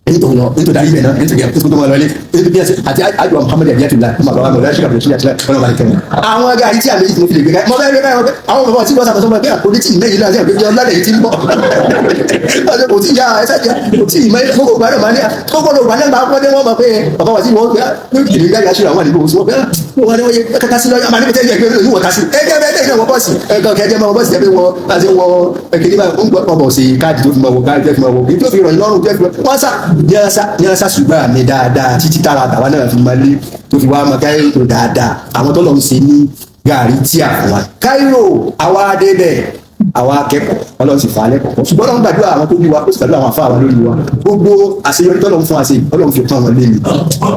èyí tó lọ èyí tó darí bẹ̀ náà èyí tó yẹ kó tó máa lọ ilé èyí tó bí ẹsẹ̀ àti àjọ Muhammad Ayatollah kó máa bá wa lọ láti ṣàkóso sílẹ̀ sílẹ̀ ọlọ́run àti kẹrin. àwọn gàrí tí àmì ìtumọ̀ fi lè gbé ká mọ bẹ́ẹ̀ bẹ́ẹ̀ àwọn bàbá tí wọ́n sàkóso máa gbé àpòlítì méjì náà sí àgbéjọ lálẹ́ yìí ti ń bọ̀ ọjọ́ kò tí ya ẹsẹ̀ jẹ́ kò tí ìmọ̀ gbogbo ìgbà náà máa ní gbogbo ìgbà náà máa pọ́n wọ́n máa pé bàbá wa tí wọ́n gbé ìdílé gbáyà ṣe àwọn àdìgbò wọn pé wọ́n ní wọ́n yẹ kẹta sí lọ́yà máa ní bẹ́tẹ̀ yẹ pé wọ́n ta sí ẹgbẹ́ bẹ́ẹ̀ tẹ̀lé wọn bọ́ọ̀sì ẹ̀kọ́ kẹjẹ máa bọ́ọ̀sì ẹgbẹ́ wọn àti wọn ẹ̀kẹ́lẹ́ bá ń gbọ́ bọ̀ sí káàdì tó fi máa wọ káàdì tó fi máa wọ kí tó fi ràn lọ́rùn tó fi wọ́n sá ṣùgbọ́n àmì dáadáa títí tára àtàwọn náà fi máa lé tó fi wá máa Cairo dáadáa àwọn tó lọ ń ṣe ní gàrí tí a fún wa Cairo àwa débẹ̀ àwa akẹ́kọ̀ọ́ Ọlọ́run sì fà á lẹ́kọ̀ọ́ ṣùgbọ́n Ọlọ́run gbàdúrà àwọn tó bí wa ó sì gbàdúrà àwọn afá wa lórí wa gbogbo àṣeyọrí tọ́lọ́run fún wa ṣe Ọlọ́run fi pọ́n wọn lé ni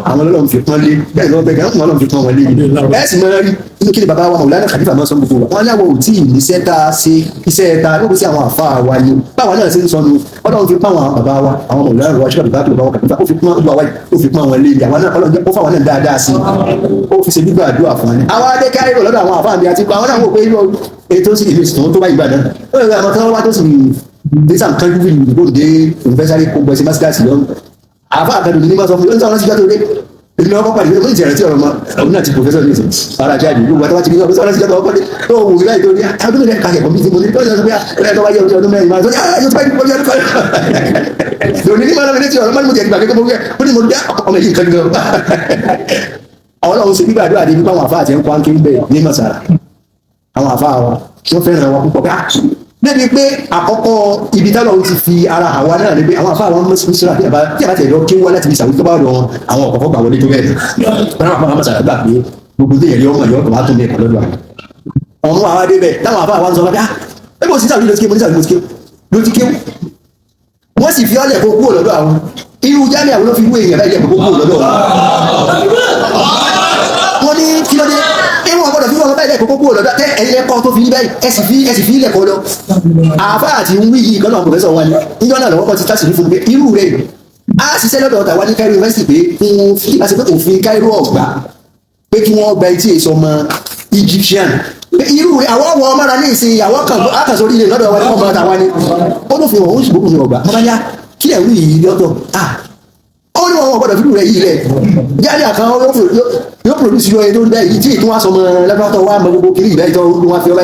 àwọn Ọlọ́run fi pọ́n lé bẹ́ẹ̀ lọ́wọ́ bẹ́ẹ̀ gẹ́gẹ́ Ọlọ́run fi pọ́n wọn lé ni bẹ́ẹ̀ sì máa rí inú kí ni bàbá wa Maulana Khalifa máa sọ gbogbo wa wọn ní àwọn ò tí ì níṣẹ́ tá a ṣe iṣẹ́ ta ló kó sí àwọn afá wa ni báwa náà ṣe ń sọnù Ọlọ́run fi pọ́n àwọn bàbá wa àwọn Maulana rọ ṣọ́ọ̀bù bá tó lọ́wọ́ Khalifa ó fi pọ́n ọdún àwáyé ó fi pọ́n wọn lé ni àwọn náà Ọlọ́run jẹ́ kó fáwọn náà dáadáa sí ó fi ṣe gbígbà àdúrà fún wọn ni àwọn adé Cairo lọ́dọ̀ àwọn àfáà mi àti àwọn náà wò pé ètò sì ìlú ìsìn tó bá ìgbà náà ó yẹ àwọn kan wá tó sì dẹ́sà nǹkan júwì ìdìbò dé ìfẹ́sáré kó gbọ́ sí másíkàsì lọ́nà àfa àkàdùn ní máa sọ fún yóò ń sọ ọ́nà síjọ́ tó dé èmi ọkọ̀ pàdé ló ń jẹ̀rẹ̀ tí ọ̀rọ̀ mọ́ òun náà ti pòfẹ́sọ̀ ní ìsìn ara jáde ìlú wa tó wá ti ní ọ̀rọ̀ sọ́nà síjọ́ tó ọkọ̀ dé tó wù mí láì tó ní àdúgbò rẹ̀ kàkẹ́ kọ̀ bí ti mo ní tó yẹ pé ẹ̀ tó wá yẹ ọdún mẹ́rin máa tó ní yóò tó bá yẹ ọdún mẹ́rin lónìí ní máa lọ́wọ́ létí ọ̀rọ̀ máa ní mo jẹ̀ ìgbà kékeré mo ní mo dá ọmọ yìí nǹkan gan àwọn ọlọ́run ṣe gbígbàdúrà dé nípa àwọn àfa àti ẹ̀ńkọ́ ánkí ń bẹ̀ ní mọ̀sára àwọn àfa wa wọ́n fẹ́ràn wa púpọ̀ débi pé àkọ́kọ́ ibi tálọ̀ ti fi ara àwa náà ní pé àwọn afá àwọn mọ́sílá tí a bá tẹ̀lé kí wọ́n láti fi sàwùjọ bá rọ àwọn ọ̀kọ̀ọ̀kọ̀ gbà wọlé tó bẹ́ẹ̀ náà àwọn afá mọ́sálà gbà pé gbogbo tó yẹ ọmọ ìyọ́ tó wá tó ní ẹ̀kọ́ lọ́dọ̀ àwọn ọmọ àwọn adébẹ̀ táwọn afá àwọn sọ pé ẹgbẹ́ òsì sàwùjọ ló ti ké wọ́n sì fi ọ́lẹ̀ kó kúrò lọ́dọ̀ àwọn irú jáde àwọn ló fi wé èèyàn báyìí lẹ́kọ̀ọ́ gbogbo lọ́dọ̀ wọn ní kí ló dé irú wọn gbọ́dọ̀ fi wọn báyìí lẹ́kọ̀ọ́ gbogbo lọ́dọ̀ ẹ̀yin lẹ́kọ̀ọ́ tó fi ní báyìí ẹ sì fi ilẹ̀kọ̀ọ́ lọ àbá àti wí yìí kan náà pòfẹ́sọ̀ wọn ni níjọ́ náà lọ́wọ́ kan ti tásì ní fún mi pé irú rẹ̀ a ṣiṣẹ́ lọ́dọ̀ ọ̀tà wa ní Cairo University pé fún àti pé òfin Cairo ọ̀gbà pé kí wọ́n gba etí èso ọmọ Egyptian irú àwọn ọmọ ọmọ ara ní ìsìn àwọn akànṣe orílẹ̀ lọ́dọ̀ wa ní ọmọ ọ̀tà wa ní ó ló fi hàn ó sì gbókùn ní ọgbà mọ́bá yá kí ẹ̀ wí yìí lọ́tọ̀ ó ní wọn gbọ́dọ̀ fílù rẹ̀ yìí rẹ̀ jáde àkàn yóò produce yọ ẹni tó ń dá èyí tí ìtún wá sọmọ lẹ́gbàtọ̀ wá mọ gbogbo kiri ìbẹ́ ìtọ́ ọdún wá fi ọlá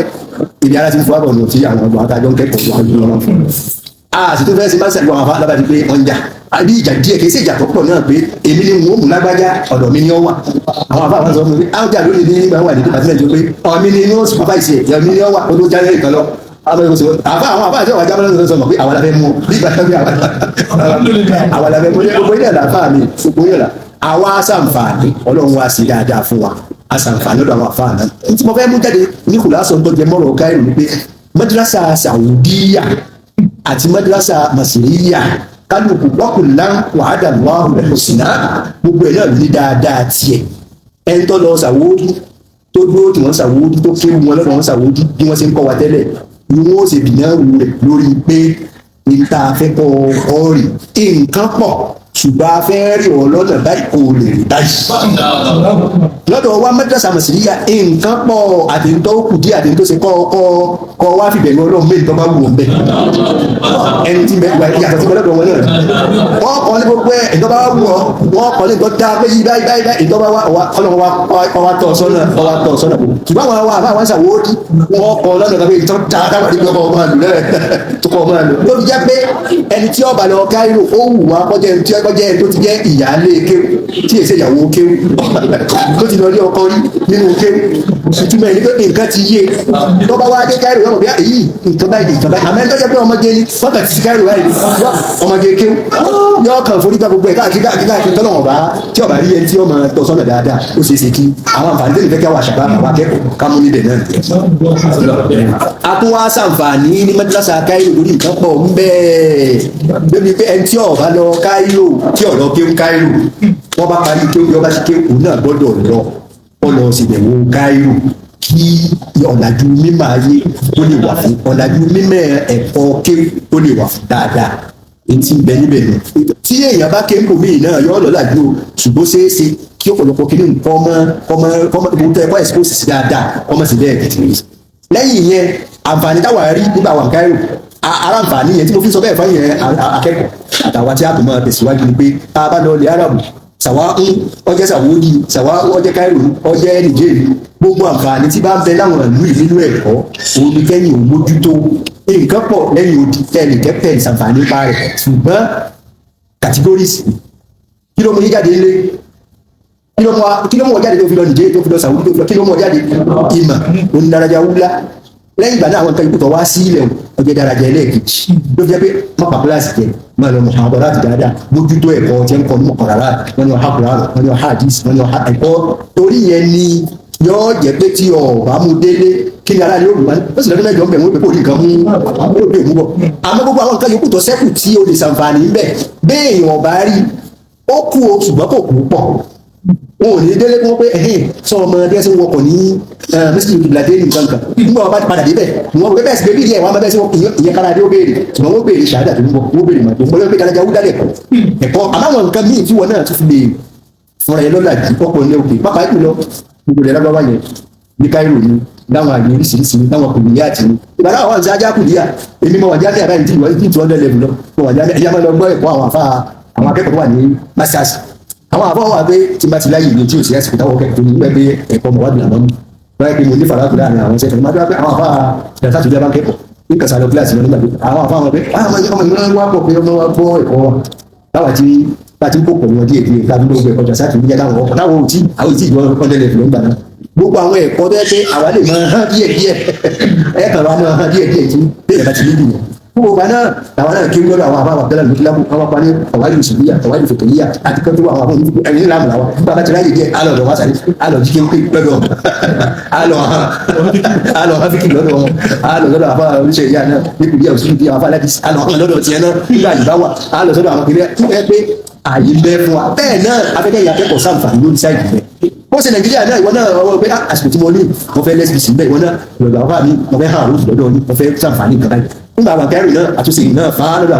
ìdí ara ti fún àbọ̀ nù tí àwọn ọgbà àtàjọ ń kẹ́kọ̀ọ́ wá ní ọmọ fún sì tó fẹ́ sí máṣe àwọn afá lábàdí pé wọ́n ń jà àbí ìjà díẹ̀ kì í sí ìjà tó pọ̀ náà pé èmi ni wọ́n mú lágbájá ọ̀dọ̀ mi ni ó wà àwọn afá wọn sọ fún mi àwọn jà lónìí ní nígbà wà ní dìpàtímẹ̀ntì pé ọ̀mí ni ó supervise ẹ̀ ọ̀mí ni ó wà ó tó jáde ìkan lọ àwọn àbá àti ọ̀wà jábọ̀ lọ́sọ̀rọ̀ sọ̀rọ̀ pé àwọn làbẹ́ mú bí ìgbà tó bí àwọn làbẹ́ mú gbogbo ilẹ̀ làfà mi gbogbo ilẹ̀ là àwa aṣàǹfààní ọlọ́run wa sí dáadáa fún wa aṣàǹfààní lọ́dọ̀ àwọn àfáà náà tí mo fẹ́ mú jáde ní kùlásọ̀ tó jẹ mọ́rọ̀ Cairo ni pé madrasa Saudiya àti madrasa Masiriya kálukú wákùnlá wàhádà wàhùn ẹ̀kọ́sìnà gbogbo ẹ̀ náà ní dáadáa tiẹ̀ ẹ̀ ń tọ́ lọ Saudi tó dúró tí wọ́n Saudi tó kéwù wọn lọ́dọ̀ wọn Saudi bí wọ́n ṣe ń kọ́ wa tẹ́lẹ̀ ni wọ́n ṣe bìyànjú rẹ̀ lórí pé níta afẹ́kọ̀ ọ̀rì nǹkan pọ̀ ṣùgbọ́n afẹ́ rí ọ lọ́nà báyìí kò lè rí báyìí. lọ́dọ̀ wa madrasa Masiriya nǹkan pọ̀ àtẹ̀ntọ́ kù díẹ̀ àtẹ̀ntọ́ ṣe kọ́ wá fìbẹ̀rù ọlọ́run méjì tó bá wù ọ́ bẹ́ẹ̀. ẹni tí yàtọ̀ sí lọ́dọ̀ wọn náà wọ́n kọ́ ní gbogbo ẹ̀ ìjọba wù ọ́ wọ́n kọ́ ní gbọ́dá pé yí báyìí ìjọba ọlọ́run wa tọ̀ sọ́nà ṣùgbọ́n àwọn àwọn àwọn Saudi wọ́n kọ́ lọ́dọ̀ kan pé ìtọ́ dáadáa ní ọkọ̀ ọmọ àlù lẹ́rẹ̀ tó kọ́ ọmọ àlù ló fi jẹ́ pé ẹni tí ó bá lọ Cairo ó wù wá kọjá ẹni tí ó kọjá ẹni tó ti jẹ́ ìyáálé kéwù tí èsè ìyàwó kéwù tó ti lọ rí ọkọ rí nínú kéwù ìtumọ̀ ẹni pé nǹkan ti yé tó bá wá dé Cairo yọ̀ọ̀ bí èyí nǹkan báyìí àmọ́ ẹni tó jẹ́ pé ọmọge ni wọ́n kàn ti Cairo báyìí ọmọge kéwù yọ kàn forí gba gbogbo ẹ̀ káàkiri tọ́lọ̀ ọ̀bá tí ọ̀bá rí ẹni tí ọmọ tọ̀ sọ́nà dáadáa ó ṣeé ṣe kí àwọn àǹfààní tẹ́lẹ̀ fẹ́ kí àwọn àṣàbá àwọn akẹ́kọ̀ọ́ ká mú níbẹ̀ náà. a tún wá ṣàǹfààní ní madrasa Cairo lórí nǹkan pọ̀ ń bẹ́ẹ̀ débi pé ẹni tí ọ̀bá lọ Cairo tí ọ̀rọ̀ kéwù Cairo wọ́n bá parí kéwù yọba sí kéwù náà gbọ́dọ̀ lọ ọ lọ síbẹ̀wò Cairo kí ọ̀làjú mímọ̀ ayé ó lè wà fún ọ̀làjú mímọ̀ ẹ̀kọ́ kéwù ó lè wà fún dáadáa etí bẹ níbẹ̀ ni tí èèyàn bá ké ń bò míì náà yọ lọ́làjú o ṣùgbọ́n ṣeé ṣe kí ọ̀pọ̀lọpọ̀ kí ní kọ́mọ ẹ̀kọ́ expose sí dáadáa kọ́mọ sí bẹ́ẹ̀ kìtìrì lẹ́yìn yẹn àǹfààní táwa rí nígbà wà Cairo ara àǹfààní yẹn tí mo fi sọ bẹ́ẹ̀ fáyẹn akẹ́kọ̀ọ́ àtàwọn tí a tún máa tẹ̀síwájú ni pé tá a bá lọ ilẹ̀ Arabu sàwa ọjẹ́ Saudi sàwa ọjẹ́ Cairo ọjẹ́ Nigeria gbogbo àǹfààní tí bá ń bẹ láwọn ìlú ìlú ẹ̀kọ́ òun ni kẹ́yìn òun mójútó nǹkan pọ̀ lẹ́yìn odi tẹ́lẹ̀ kẹ́pẹ́ ìsànfààní pa rẹ̀ ṣùgbọ́n categories kí ló mú yí jáde lé kí ló mú ọ jáde tó fi lọ Nigeria tó fi lọ Saudi tó fi lọ kí ló mú ọ jáde ìmọ̀ onídàrájà wúlá lẹ́yìn ìgbà náà àwọn nǹkan ìkútọ̀ wá sí ilẹ̀ ọjọ́ daraja ẹlẹ́ẹ̀kejì ló jẹ́ pé mọ́pàá kíláàsì jẹ́ máa lọ mọ̀hàbọ̀ láti dáadáa mójútó ẹ̀kọ́ tí ń kọ́ ní mọ̀kànlára wọn ni ọ̀há kùránù wọn ni ọ̀há àdìs wọn ni ọ̀há ẹ̀kọ́ torí yẹn ni yóò jẹ́ pé tí ọ̀bá mú délé kí ni aláàlẹ́ òòlù wá ní ó sì lọ́dún mẹ́jọ ń bẹ̀ wọ́n pé kò ní nǹkan mú òde òmú bọ̀ àmọ́ gbogbo àwọn nǹkan yòókù tó sẹ́kù tí o lè ṣàǹfààní ń bẹ̀ béèyàn ọ̀bá rí ó kú o ṣùgbọ́n kò kú pọ̀ wọn ò ní délé kí wọ́n pé ẹ̀hìn sọ ọmọ ẹgbẹ́ sí wọkọ̀ ní mẹ́sìlì ìbìlàdé ní nǹkan kan nígbà wọn bá padà débẹ̀ wọn bẹ́ẹ̀ sí bébí díẹ̀ wọn bẹ́ẹ̀ sí ìyẹn kára dé ó béèrè ṣùgbọ́n wọ́n béèrè ṣàdá tó ń bọ̀ wọ́n béèrè màtó wọ́n pé kálájà wúdà lẹ̀kọ́ ẹ̀kọ́ àbáwọn nǹkan míì tí wọn náà tún fi lè fúnra ẹ lọ́la jù pọ́pọ̀ ní òkè pápá jùlọ gbogbo rẹ̀ lágbàwá yẹn ní Cairo ni láwọn àyè oríṣiríṣi ní láwọn kùnìyà àti ní ìbára àwọn àti ajá kùnìyà èmi mọ̀ wà jáde àbáyé tí ìwọ́n ti 200 level lọ mọ̀ wà jáde ẹ̀yà máa lọ gbọ́ ẹ̀kọ́ àwọn akẹ́kọ̀ọ́ wà ní masters àwọn àbọ̀ wà pé tí bá ti láyé ìlú tí ò sí ẹ̀sìn táwọn kẹ́kọ̀ọ́ ní wẹ́gbẹ́ ẹ̀kọ́ mọ̀ wá bí àmọ́ mi wáyé pé mo ní fàlàkù láàrin àwọn ṣẹ́kọ̀ọ́ máa dúró pé àwọn àbá ìdàtà tó jẹ́ bá ń kẹ́kọ̀ọ́ ní kàṣà lọ kíláàsì wọn nígbà pé àwọn àbá wọn pé ọmọ ìlú wa pọ̀ pé ọmọ wa gbọ́ ẹ̀kọ́ wa táwa tí bá ti ń kó pẹ̀lú wọn díẹ̀ díẹ̀ láti gbogbo ẹ̀kọ́ jàṣà tó ń jẹ́ táwọn ọkọ̀ táwọn ò tí àwọn ìtì ìjọ kọ́ndẹ́lẹ̀ fìlọ́ ńgbà náà gbogbo àwọn ẹ̀kọ́ tó yẹ pé àwa lè máa hàn díẹ̀ díẹ̀ ẹ̀ kàn wá máa hàn díẹ̀ díẹ̀ tí bẹ́ẹ̀ bá ti níbi yẹn fún ọba náà làwọn náà kí ń lọ́dọ̀ àwọn àbá wa tẹ́lẹ̀ lókè lábù àwọn apá ní ọ̀wáyé ìṣòwìyà ọ̀wáyé ìfòkèlíyà àti kọ́ńtù àwọn àbọ̀ ẹ̀yìn láàmù làwọn bàbá tí láyé jẹ́ alọ̀ lọ́wọ́ sáré alọ̀ jíkẹ́ ń pè lọ́dọ̀ alọ̀ hafiki lọ́dọ̀ alọ̀ lọ́dọ̀ àbá oníṣẹ́ ìyá náà nípò ìyá òsì ìdí àwọn afá láti alọ̀ lọ́dọ̀ tiẹ̀ náà nígbà ìbá wà alọ̀ sọ́dọ̀ àwọn kìnìún tó fẹ́ pé ààyè ń bẹ fún wa bẹ́ẹ̀ náà afẹ́kẹ́ ìyá akẹ́kọ̀ọ́ sáǹfààní lórí sáìdì bẹ́ẹ̀ bó ṣe nàìjíríà náà ìwọ náà ọwọ́ pé àsìkò tí mo ní mo fẹ́ lẹ́sìkìsì bẹ́ẹ̀ ìwọ náà lọ́dọ̀ àwọn àmì mo fẹ́ hàn àrùn lọ́dọ̀ ní mo fẹ́ sáǹfààní nǹkan báyìí nígbà àwọn akẹ́rù náà àtúnṣe yìí náà fa lọ́dọ̀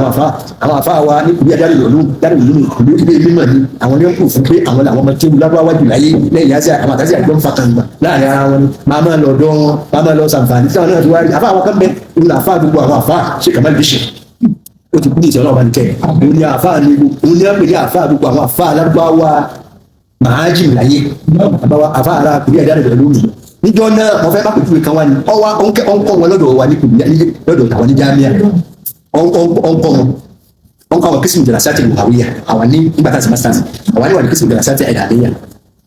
àwọn àfa wa ní kùbí adáre lòlú dáre lòlú ìlú ìdílé mímọ̀ ni àwọn ní kò fún pé àwọn làwọn ọmọ tí wù lábọ́ wájú láyé lẹ́yìn yáṣẹ́ àwọn àtàṣe àjọ ń fa kan gbà láàrin ara wọn ni máa máa lọ ọ̀dọ̀ wọn máa máa lọ sàǹfààní tí àwọn náà ti wá rí àfa àwọn kan bẹ ìlú àfa gbogbo àwọn àfa ṣe kàmá bíṣẹ ó ti kú ní ìṣẹ̀lẹ̀ ọba nìkẹ́ òun ni àfa ni òun ni àpèlé àfa gbogbo àwọn àfa alárúbáwá màájì láyé àfa ara kùbí adáre lòlú níjọ náà wọn fẹ́ bá pèpè kan wá ní ọwọ́ ọ̀nkọ́ wọn lọ́dọ̀ wa ní kùbí lọ́dọ̀ tàwọn ní jámíà ọ̀nkọ́ wọn kìsìmù jẹ̀rẹ̀ sáà ti wù àwíyà àwọn ní nígbà tá a ti masters àwọn ní wà ní kìsìmù jẹ̀rẹ̀ sáà ti ẹ̀dà àdéyà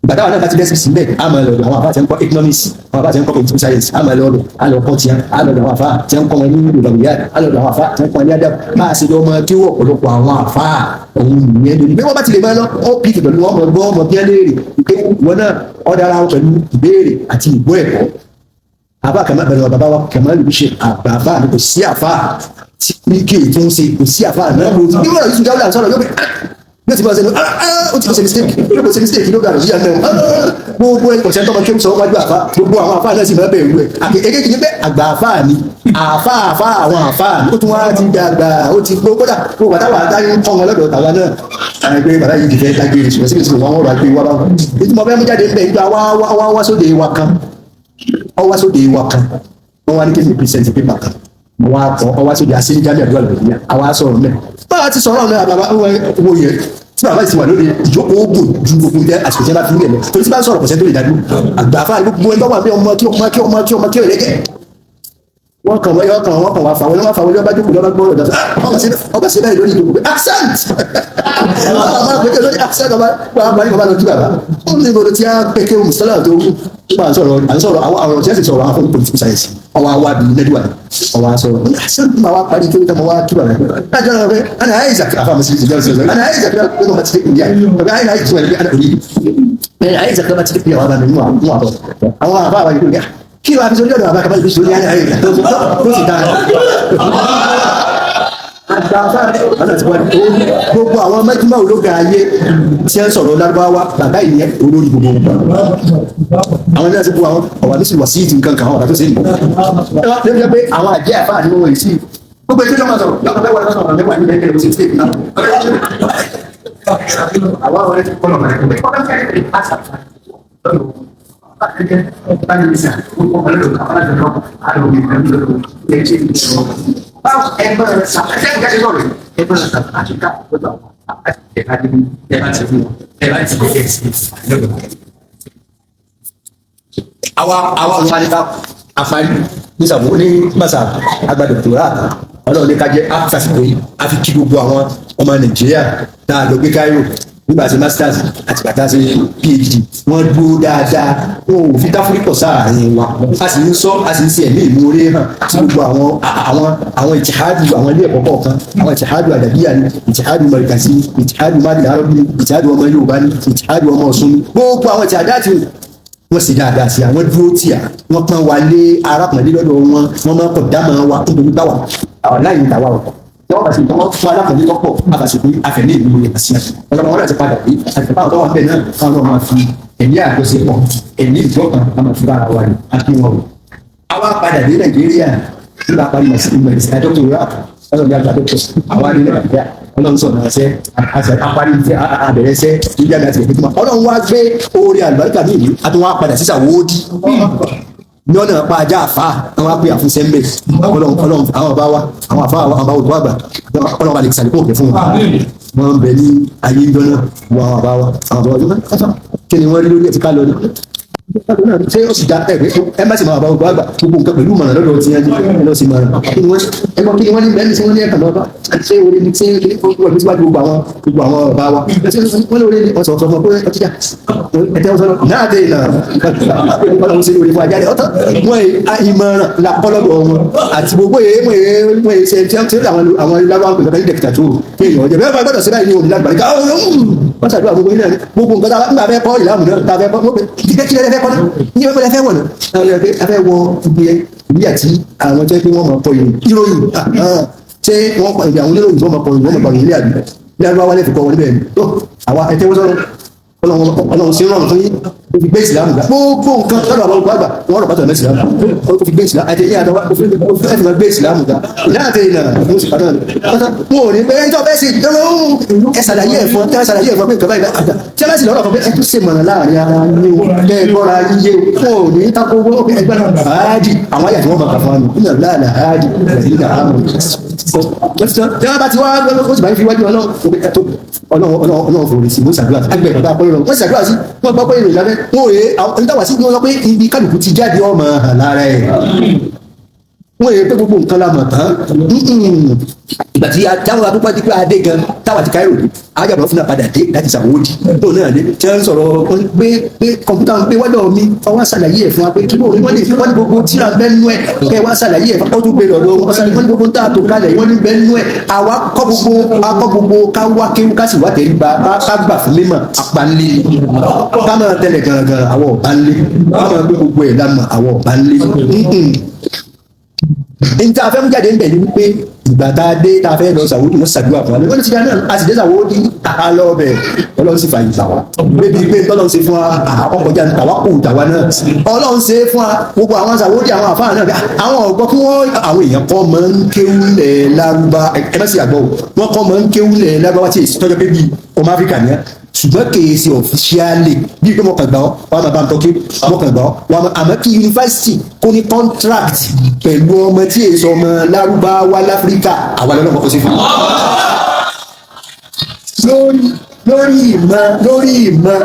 ìgbàdá wà náà bá ti dẹ́sí sí bẹ́ẹ̀ àmọ́ lọ́dọ̀ àwọn àfáà tí ń kọ́ economics àwọn àfáà tí ń kọ́ political science àmọ́ lọ́dọ̀ àlọ́kọ́ tiẹ̀ àlọ́dọ̀ àwọn àfáà tí ń kọ́ wọn ní ìlọ̀wìyà àlọ́dọ̀ àwọn àfáà tí ń kọ́ wọn ní adab máa ṣe lọ́mọ tí ó ọ̀pọ̀lọpọ̀ àwọn àfáà òun nìyẹn lónìí bí wọ́n bá ti lè máa lọ ó pìkì pẹ̀lú wọn gbọ́ ọmọ bí wọ́n léèrè pé wọn náà ọ̀dà ara wọn pẹ̀lú ìbéèrè àti ìgbọ́ ẹ̀kọ́ àbá kàmá bẹ̀rẹ̀ wà bàbá wa kàmá lè ṣe àgbà àfáà ní kò sí àfáà tí ní kéè tó ń ṣe kò sí àfáà náà ló ti bí wọ́n yìí tún jáwé àǹsọ̀rọ̀ yóò bí ó ti bá ṣe ní ó ti kò ṣe mistake yóò ṣe mistake ló gbàdọ̀ sí àná gbogbo ẹ̀kọ́ ṣẹ́ tọ́mọ kí ó sọ wájú àfáà gbogbo àwọn àfáà náà sì máa bẹ̀rù ẹ̀ àkékèké kìí pé àgbà àfáà ni àfáà àwọn àfáà ni ó tún wá ti dàgbà ó ti gbó kódà gbogbo bàtà wà dáyé ń tọ́wọn lọ́dọ̀ tàwa náà àwọn ẹgbẹ́ bàtà yìí ti fẹ́ dágbére ṣùgbọ́n síbi tí wọ́n rọ̀ àgbé wá báwọn ètò mọ̀ bẹ́ẹ̀ mú jáde ń bẹ̀ ìgbà wá sóde wa kan ọwá sóde wa kan wọ́n wá ní kí n pèsèntì pépà kan mo wá kọ́ ọwá sóde àṣíríjáde àdúrà lọ́dún àwa sọ̀rọ̀ mẹ́ báwa ti sọ̀rọ̀ náà bàbá owó yẹ tí bàbá ti wà lóde ìjókòó ogun ju gbogbo jẹ́ àsìkò tí wọ́n bá fi ń lẹ̀ lọ torí tí bá ń sọ̀rọ̀ kò sẹ́ tó lè dájú àgbà fáà gbogbo ẹni tó wà bí ọmọ kí ọ̀rẹ́gẹ́ wọ́n kàn wọ́n wá fàwọn ọmọ fàwọn ọba jókòó lọ́ba gbọ́rọ̀ dàtà ọba ṣe báyìí lórí ìdòwò pé accent ọba pẹ̀kẹ́ lórí accent ọba parí ọba lọ kí bàbá ó ní ìbòdó tí a pẹ̀kẹ́ mùsùlùmí tó nípa àǹsọ̀rọ̀ àwọn ọ̀rọ̀ tí a sì sọ̀rọ̀ àwọn fún political science ọwọ́ àwa bíi nẹ́dúwà ọwọ́ àṣọ̀rọ̀ accent máa wá parí kí wọ́n wá kí bàbá lájọ́ náà pé ana isaac afáàmù sí ìjọba sí ọ̀sẹ̀ ana isaac náà pé wọ́n bá ti tẹ́kùn yá ọ̀gá ana isaac wà ní ana òní isaac náà bá ti tẹ́kùn yá wà bá mi mú àbọ̀ àwọn àbá wa yìí kí wàá fi sórí ọ̀dọ̀ àbá kàbá ìbí sórí ayé tó sì dáa. Gbogbo àwọn mẹ́jìmá ológa ayé tí ń sọ̀rọ̀ lárúbáwá bàbá ìyẹn olórí gbogbo àwọn ilé ẹ̀sìnkú àwọn ọ̀wà ní sùwà sí ìtì nǹkan kan ọ̀rọ̀ tó ṣe ń bọ̀. Ẹ jẹ́ pé àwọn àjẹ́ àfáà ní wọ́n sí gbogbo ètò ìjọba sọ̀rọ̀ lọ́kọ̀ mẹ́wàá lọ́sọ̀rọ̀ mẹ́wàá ní ẹgbẹ́ ìlú sí stéèkì náà. Àwọn ọ̀rẹ́ ti kọ́ lọ́mọ àwa ọ̀fàníkà àfàní nísàbò ní masa agbádọ̀tòrà ọlọ́run ní kájẹ́ àfàsìkò yìí a fi kí gbogbo àwọn ọmọ Nàìjíríà náà lọ gbé Cairo nígbà tí masters àti bàtà sí PhD wọ́n dúró dáadáa wọn ò fi káfíríkọ̀ sáàárín wa a sì ń sọ a sì ń ṣe ẹ̀mí ìmúre hàn sí gbogbo àwọn ìtìhádù àwọn ilé ẹ̀kọ́ kọ̀ọ̀kan àwọn ìtìhádù àdàbíyà ni ìtìhádù mọ̀rìkàsí ìtìhádù mádìlá arọ́bí ni ìtìhádù ọmọ Yorùbá ni ìtìhádù ọmọ Ọ̀ṣun ni gbogbo àwọn ìtìhádù àti wọ́n sì dáadáa sí àwọn dúró tì à wọ́n pọ́n wa lé arákùnrin lọ́dọ̀ wọn wọ́n máa kọ̀ dámọ̀ wa nítorí báwa àwọn láì ní tàwa ọ̀tọ̀ yọ̀wọ́ bá ti tọ́ fún alákùnrin lọ́pọ̀ àbàṣepọ̀ àfẹ̀mí ìlú rẹ̀ àti ọlọ́mọ wọn láti padà pé àtìpá ọ̀tọ̀ wọn bẹ́ẹ̀ náà káwọn máa fi ẹ̀mí àjọṣepọ̀ ẹ̀mí ìjọkan a máa fi bára wa ní akínwọ̀n rẹ̀. àwa padà dé Nàìjíríà nígbà parí ìmọ̀lẹ́sì àdókòrò ọlọ́run yàgbà dókòrò àwa ní Nàìjíríà ọlọ́run sọ̀rọ̀ ẹ̀ṣẹ́ àparí àbẹ̀rẹ̀ ẹ̀ṣẹ́ ìjà àti ìpínlẹ̀ ọlọ́run wá gbé oore àlùbáríkà ní ìlú àti wọn padà sísà wóódì ní ọ̀nà pa ajá àfa àwọn apè àfúnṣẹ́ ń bẹ̀ ọlọ́run àwọn ọba wa àwọn àfa àwọn ọba òdùwà àgbà ọlọ́run bá lè sàlékún òkè fún wọn wọn ń bẹ ní ayé ìjọ náà wọ àwọn ọba wa àwọn ọba ọdún kí ni wọ́n rí lórí ẹ̀ tí ká lọ ní ṣé ó sì dá ẹ má sì máa bá gbogbo àgbà gbogbo nǹkan pẹ̀lú ìmọ̀ràn lọ́dọ̀ tí ẹ lọ sí ìmọ̀ràn kí ni wọ́n ní bẹ́ẹ̀ ni tí wọ́n ní ẹ̀ka lọ́ba ṣé orí ni tí wọ́n fi síwájú gbogbo àwọn ọba wa wọ́n lórí ni ọ̀sọ̀ ọ̀sọ̀ pé ọtíjà ẹ̀tẹ́ ọ̀sọ̀ náà dé ìlànà ọlọ́run sí orí fún ajá rẹ̀ ọ̀tọ̀ wọ́n ìmọ̀ràn làpọ̀lọ́dọ̀ wọn àti gbogbo wọ́n ṣe tí àwọn ìlànà pẹ̀lú ọ̀gá ìdẹ̀kìtà tó kéèyàn ọjọ́ bẹ́ẹ̀ gbọ́dọ̀ sí báyìí ní òní lágbàdì ká wọ́n ṣàdúrà gbogbo ilẹ̀ gbogbo nǹkan tá a fẹ́ kọ́ ìlànà tá a fẹ́ kọ́ ìdíkẹ́ fẹ́ kọ́ ní ọgbẹ́ lẹ́fẹ́ wọ̀nà afẹ́ wọ ibi àti àwọn jẹ́ pé wọ́n máa pọ̀ ìròyìn ṣé wọ́n pa ìgbà àwọn oníròyìn tó máa pọ̀ ìròyìn wọ́n máa pọ̀ ìròyìn àbí bí a bá wálé fi kọ́ wọn níbẹ̀ tó àwa ẹ̀tẹ́ wọ́n sọ̀rọ̀ ọlọ́run sí rọrùn fún yín ó fi gbé ìsìlámù gbà gbogbo nǹkan lọ́dọ̀ àwọn olùkọ́ àgbà wọ́n rọ̀ pátọ̀ mẹ́sìlámù ó fi gbé ìsìlámù àti ìyá àtàwọn ó fi gbé ìsìlámù gbà láti ìlànà ó sì padà wọn ò ní pé ẹjọ́ bẹ́ẹ̀ sì dánwó ẹ ṣàlàyé ẹ̀fọ́ tẹ́ ṣàlàyé ẹ̀fọ́ pé nǹkan báyìí àgbà tí a bá sì lọ́rọ̀ kan pé ẹ tún ṣe mọ̀nà láàrin ara ní o kẹ́ ẹ gbọ́ra yíyé wọn ò ní tako owó ẹgbẹ́ àádì àwọn àyà tí wọ́n máa kà fún wa nù nínú láàlà àádì ìgbà àmọ̀ tí wọ́n bá ti wá ó sì máa ń fi wájú ọlọ́run fòrè sí wọ́n ṣàdúrà àgbẹ̀ bàbá akọ́lọ́run wọ́n ṣàdúrà sí wọ́n gbọ́ pé èrò ìlànà wọ́n rèé àwọn ìdáwà sí wọ́n sọ pé ibi kálukú ti jáde ọmọ hàn lára ẹ̀ wọ́n rèé pé gbogbo nǹkan la mọ̀ tán ìgbà tí táwọn akópa ti pé adé gan táwa ti káyọ̀ ajábọ̀ fúnra padà dé láti ṣàwọ́dì tó náà dé tí wọ́n sọ̀rọ̀ pé kọ̀ǹpútà ń pé wọ́dọ̀ mi ọwọ́ ṣàlàyé ẹ̀ fún wa pé kí wọ́n ní wọ́n ní gbogbo tíra bẹ́ẹ̀nú ẹ̀ kẹ́ wá ṣàlàyé ẹ̀ ó tún gbé lọ́dọ̀ wọn ṣàlàyé wọ́n ní gbogbo tá a tó kalẹ̀ wọ́n ní bẹ́ẹ̀nú ẹ̀ àwa kọ́ gbogbo ká wá kéwú ká sì wá tẹ̀lé ká gbà fún mímọ̀ apanlé ká máa tẹ̀lé gangan àwọ̀ ọ̀bánlé ká máa gbé gbogbo ẹ̀ lámà àwọ̀ ọ̀bánlé níta afẹ́ mú jáde ń bẹ̀ ní wípé ìgbà tá a dé tá a fẹ́ lọ sàwọ́dì wọ́n ṣàdúrà fún wa wọ́n ti dáná a sì dé sàwọ́dì àlọ́ ọbẹ̀ ọlọ́run sì fàyè tàwa bébí pé tọ́lọ́run ṣe fún wa ọkọ̀já tàwa kò tàwa náà ọlọ́run ṣe fún wa gbogbo àwọn sàwọ́dì àwọn àfáà náà àwọn ọ̀gbọ́n kí wọ́n àwọn èèyàn kọ́ máa ń kéwúlẹ̀ lárúbá ẹ̀mẹ́sì àgbọ̀ wọ́n kọ́ máa ń kéwúlẹ̀ lárúbá tí èsì tọ́jọ́ pé bíi ọmọ áfíríkà ní ṣùgbọ́n kèèsì ọ̀fíṣíálì bí pé mọ̀kàn gbà ọ́ wọ́n máa bá ń tọ́kí mọ̀kàn gbà ọ́ wọ́n máa àmọ́ kí yunifásitì kó ní contract pẹ̀lú ọmọ tí èso ọmọ lárúbáwá láfíríkà àwọn ọlọ́mọ kọ́ sí fún lórí ìmọ̀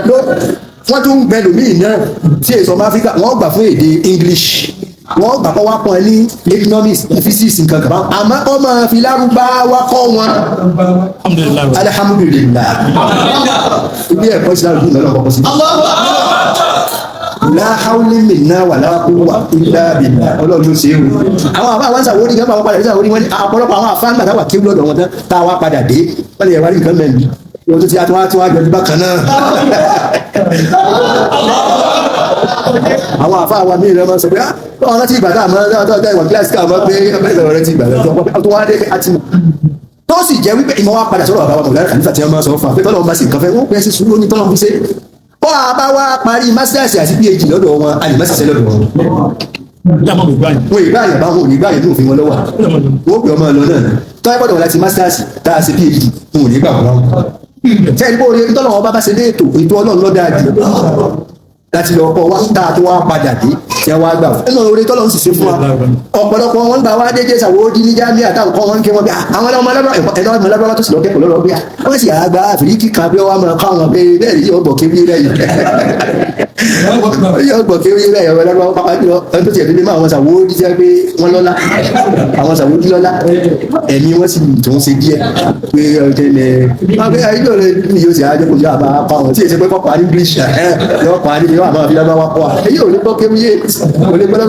wọ́n tún gbẹ lómìn náà tí èso ọmọ áfíríkà wọ́n gbà fún èdè English wọ́n gbà kọ́ wá pọ̀ ní economics physics nǹkan kan àmọ́ kọ́ máa fi lárúbáwá kọ́ wọn alhamdulilayi ibi ẹ̀kọ́ ìsìlámù ní ìlànà ọkọ̀ sí láhàúlì mìíràn wà láwàkúwà ìlàbìlà ọlọ́run ṣe é o àwọn àfáà wọn ṣàwórí kan àwọn padà sí ṣàwórí wọn ọ̀pọ̀lọpọ̀ àwọn àfáà nígbà táwà kí lọ́dọ̀ wọn tán táwa padà dé wọ́n lè wá rí nǹkan mẹ́rin wọ́n tó ti àtúwá jọjú bákan náà àwọn àfáà wa mìíràn máa sọ pé ọ̀rọ̀ tí ìgbàdá àmọ́ ọ̀dọ́ ìwọ̀n kíláàsì káàmọ́ pé ọ̀rẹ́ ti ìgbàdá tó wá dé àti tó sì jẹ́ wípé ìmọ̀ wa padà sọ̀rọ̀ àbáwọ̀ mọ̀lára kànífà tí wọ́n máa sọ fún àpé tọ́lọ́wọ́n bá sì nǹkan fẹ́ wọ́n pẹ́ sí sùúrù ní tọ́lọ́wọ́n fi ṣe ó àbá wa parí masters àti phd lọ́dọ̀ wọn a lè má ṣiṣẹ́ lọ́dọ̀ wọn. wọ́n ìgbà àyàbá wọn ò ní gbà yẹn ní òfin wọn lọ́wọ́ wọ́n pè ọmọ lọ náà tọ́ ẹ̀kọ́ dọ̀wọ́ láti masters tá a ṣe phd wọn ò ní gbà wọn lọ́wọ́. sẹ́yìn bó orí tọ́lọ́wọ́n bá ṣe dé ètò ọlọ́run lọ́dà jù láti lọ kọ́ wá tá a tó wá padà dé tí wọ́n á gbà fún. nínú orí tọ́lọ́ ń ṣiṣẹ́ fún wa ọ̀pọ̀lọpọ̀ wọn gbà wá déjé Sàwódì ní jáde àtàwọn kan wọn ń ké wọn bí àwọn ọmọ alábàbà tó sì lọ kẹ́kọ̀ọ́ lọ́rọ̀ bí wọ́n sì àgbà àfìríkì kan bí wọ́n máa kọ́ àwọn pé bẹ́ẹ̀ ni yóò bọ̀ kébí rẹ̀ yìí yóò bọ̀ kébí rẹ̀ yìí ọ̀pọ̀lọpọ̀ pápá jùlọ ẹni tó ti ẹ̀dínlẹ̀ máa àwọn Sàwódì jẹ́ pé wọ́n lọ́lá àwọn Sàwódì lọ́lá ẹ̀mí wọ́n sì tó ń ṣe díẹ̀ pé ọ̀tẹ̀lẹ̀ ayélujára rẹ̀ ni yóò ṣe àjẹkù yóò àbá pa àwọn tí èsì pé kọ́kọ́ English yóò pa ní yóò àmọ́ àfihàn wa kọ́ èyí ò ní gbọ́ kéwú yé ò ní gbọ́dọ̀